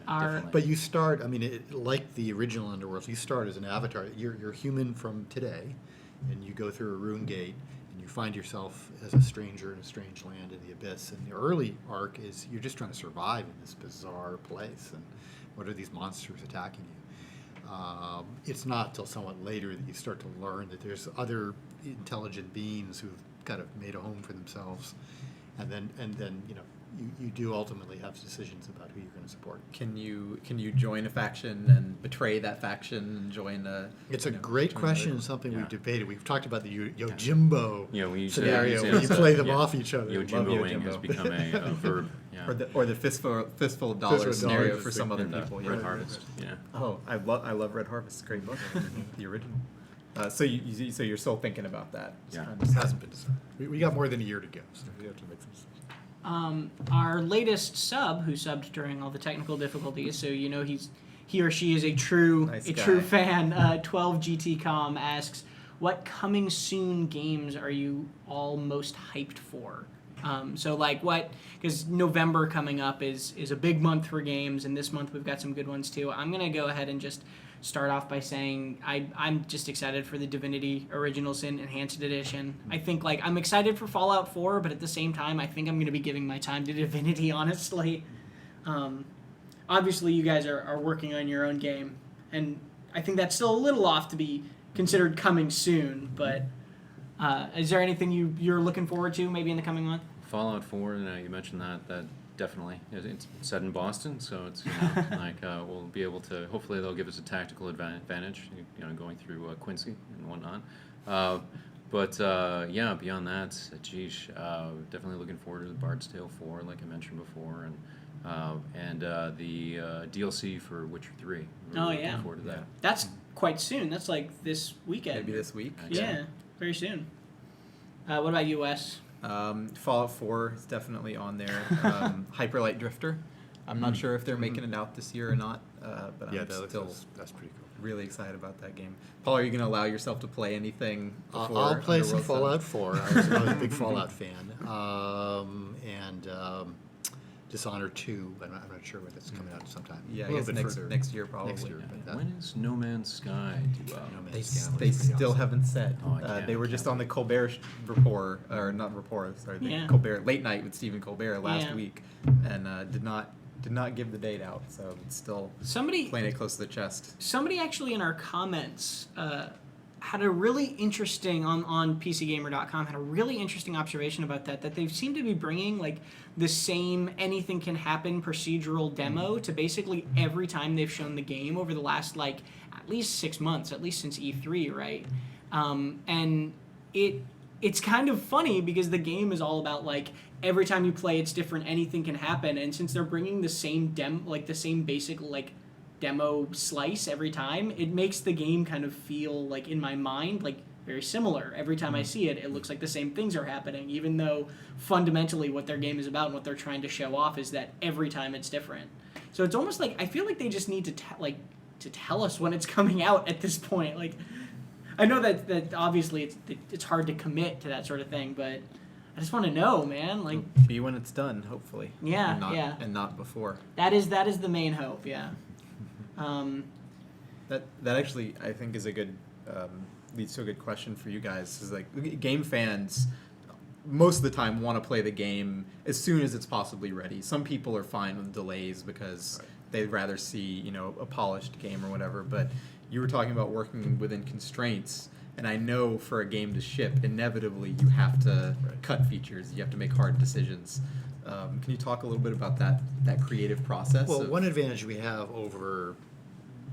Definitely. But you start, I mean, like the original Underworld, you start as an avatar. You're human from today, and you go through a rune gate, and you find yourself as a stranger in a strange land in the abyss. And the early arc is you're just trying to survive in this bizarre place, and what are these monsters attacking you? It's not till somewhat later that you start to learn that there's other intelligent beings who've kind of made a home for themselves, and then you do ultimately have decisions about who you're going to support. Can you join a faction and betray that faction and join a? It's a great join question another- and something we've Yeah. debated. We've talked about the Yojimbo We use scenario it where you as a- play them off each other. Yojimboing has Yojimbo. become a verb. Yeah. Or the fistful of dollars of scenario dollars for is some big other And, people. Red Harvest. Yeah. Oh, I love Red Harvest. It's a great book, the original. So you're still thinking about that? Just Yeah. trying It to- hasn't been decided. We got more than a year to go, so we have to make some decisions. Our latest sub, who subbed during all the technical difficulties, so you know he or she is a true Nice true guy. fan. 12GTCom asks, what coming soon games are you all most hyped for? So like what? Because November coming up is a big month for games, and this month we've got some good ones too. I'm gonna go ahead and just start off by saying I'm just excited for the Divinity Original Sin Enhanced Edition. I think like I'm excited for Fallout 4, but at the same time I think I'm going to be giving my time to Divinity, honestly. Obviously you guys are working on your own game, and I think that's still a little off to be considered coming soon, but is there anything you're looking forward to maybe in the coming month? Fallout 4, you mentioned that definitely. It's set in Boston, so it's we'll be able to. Hopefully, they'll give us a tactical advantage, going through Quincy and whatnot. But beyond that, definitely looking forward to the Bard's Tale 4, like I mentioned before, and the DLC for Witcher 3. Oh, Looking yeah. forward to that. That's quite soon. That's like this weekend. Maybe this week. Yeah, very soon. What about you, Wes? Fallout 4 is definitely on there. Hyperlight Drifter. I'm not sure if they're making it out this year or not, but Yeah, I'm still that's pretty cool. really excited about that game. Paul, are you going to allow yourself to play anything before I'll play some Underworld Fallout 4. I was a big Fallout fan. And Dishonored 2, but I'm not sure when that's coming out sometime. Yeah, A I little guess bit further. next year probably. Next year, but When is No Man's Sky due out? No Man's They, Sky was they pretty still awesome. haven't said. Oh, I can't- they were I just can't on the Colbert report, or not report, sorry, the Yeah. Colbert late night with Stephen Colbert last Yeah. week, and did not give the date out, so it's still Somebody playing it close to the chest. Somebody actually in our comments had a really interesting on PCGamer.com had a really interesting observation about that they seem to be bringing like the same anything can happen procedural demo to basically every time they've shown the game over the last like at least 6 months, at least since E3, right? And it's kind of funny because the game is all about like every time you play it's different, anything can happen, and since they're bringing the same the same basic like demo slice every time, it makes the game kind of feel like in my mind like very similar. Every time I see it, it looks like the same things are happening, even though fundamentally what their game is about and what they're trying to show off is that every time it's different. So it's almost like I feel like they just need to tell us when it's coming out at this point. Like I know that obviously it's hard to commit to that sort of thing, but I just want to know, man. Like Be when it's done, hopefully. Yeah, and not, yeah. and not before. that is the main hope, yeah. That actually I think is a good leads to a good question for you guys. Is like game fans most of the time want to play the game as soon as it's possibly ready. Some people are fine with delays because they'd rather see, a polished game or whatever. But you were talking about working within constraints, and I know for a game to ship, inevitably you have to cut features. You have to make hard decisions. Can you talk a little bit about that creative process? Well, one advantage we have over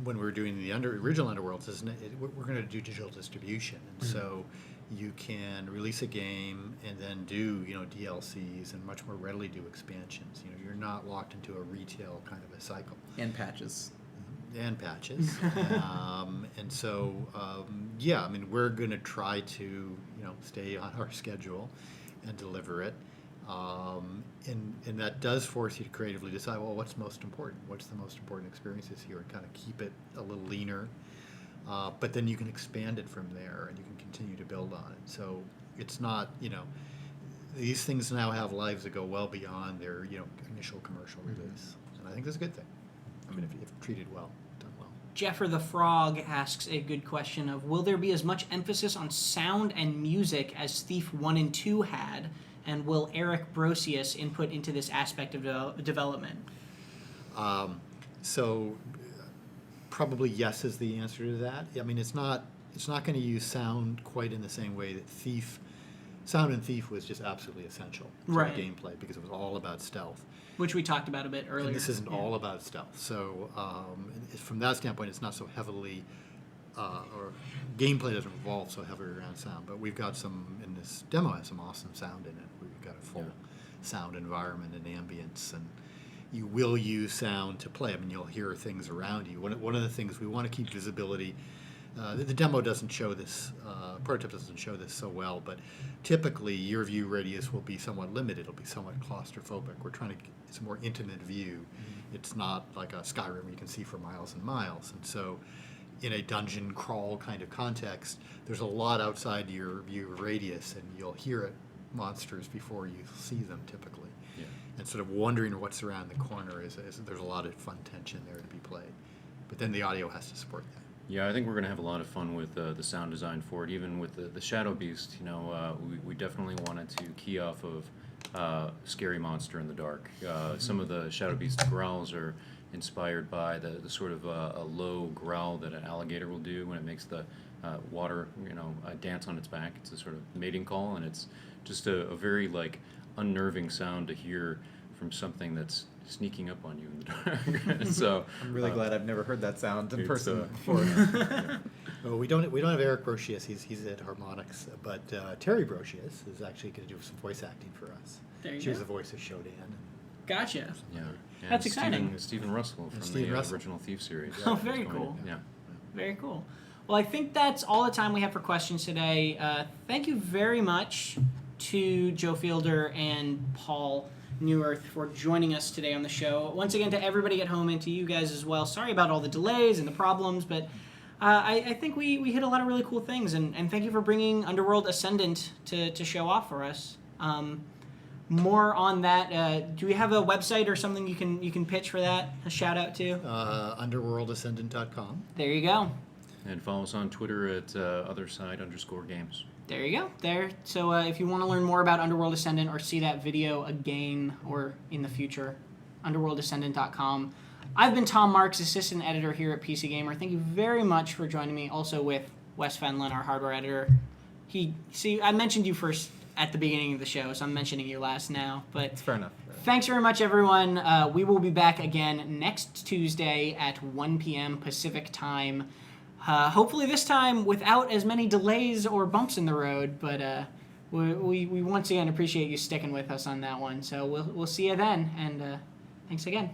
when we're doing the original Underworlds is we're going to do digital distribution, and so you can release a game and then do DLCs and much more readily do expansions. You're not locked into a retail kind of a cycle. And patches. And patches. And so we're going to try to stay on our schedule and deliver it. And that does force you to creatively decide, well, what's most important? What's the most important experiences here, and kind of keep it a little leaner. But then you can expand it from there, and you can continue to build on it. So it's not, these things now have lives that go well beyond their, initial commercial release. And I think that's a good thing. I mean, if treated well, done well. Jeffer the Frog asks a good question of, will there be as much emphasis on sound and music as Thief 1 and 2 had? And will Eric Brosius input into this aspect of development? So probably yes is the answer to that. I mean, it's not going to use sound quite in the same way that Sound in Thief was just absolutely essential to the gameplay because it was all about stealth. Which we talked about a bit earlier. And this isn't all about stealth. So from that standpoint, it's not so heavily, or gameplay doesn't revolve so heavily around sound. But we've got in this demo has some awesome sound in it. We've got a full sound environment and ambience, and you will use sound to play. I mean, you'll hear things around you. One of the things we want to keep visibility. The demo doesn't show this, prototype doesn't show this so well, but typically your view radius will be somewhat limited. It'll be somewhat claustrophobic. We're trying to, it's a more intimate view. Mm-hmm. It's not like a Skyrim where you can see for miles and miles. And so in a dungeon crawl kind of context, there's a lot outside your view radius, and you'll hear it, monsters, before you see them typically. Yeah. And sort of wondering what's around the corner there's a lot of fun tension there to be played. But then the audio has to support that. Yeah, I think we're going to have a lot of fun with the sound design for it. Even with the Shadow Beast, we definitely wanted to key off of Scary Monster in the Dark. Some of the Shadow Beast growls are inspired by the sort of a low growl that an alligator will do when it makes the water, dance on its back. It's a sort of mating call, and it's just a very unnerving sound to hear from something that's sneaking up on you in the dark. So I'm really glad I've never heard that sound in person before. Well, we don't have Eric Brosius. He's at Harmonix, but Terry Brosius is actually going to do some voice acting for us. She was the voice of Shodan. Gotcha. Yeah, and that's exciting. Stephen Russell from the original Thief series. Oh, very cool. Yeah. Very cool. Well, I think that's all the time we have for questions today. Thank you very much to Joe Fielder and Paul Neurath for joining us today on the show. Once again, to everybody at home and to you guys as well, sorry about all the delays and the problems, but I think we hit a lot of really cool things, and thank you for bringing Underworld Ascendant to show off for us. More on that. Do we have a website or something you can pitch for that? A shout out to? Underworldascendant.com. There you go. And follow us on Twitter at OtherSide_games. There you go. There. So if you want to learn more about Underworld Ascendant or see that video again or in the future, underworldascendant.com. I've been Tom Marks, assistant editor here at PC Gamer. Thank you very much for joining me. Also with Wes Fenlon, our hardware editor. I mentioned you first at the beginning of the show, so I'm mentioning you last now. But it's fair enough. Thanks very much, everyone. We will be back again next Tuesday at 1 p.m. Pacific time. Hopefully this time without as many delays or bumps in the road, but we once again appreciate you sticking with us on that one. So we'll see you then, and thanks again.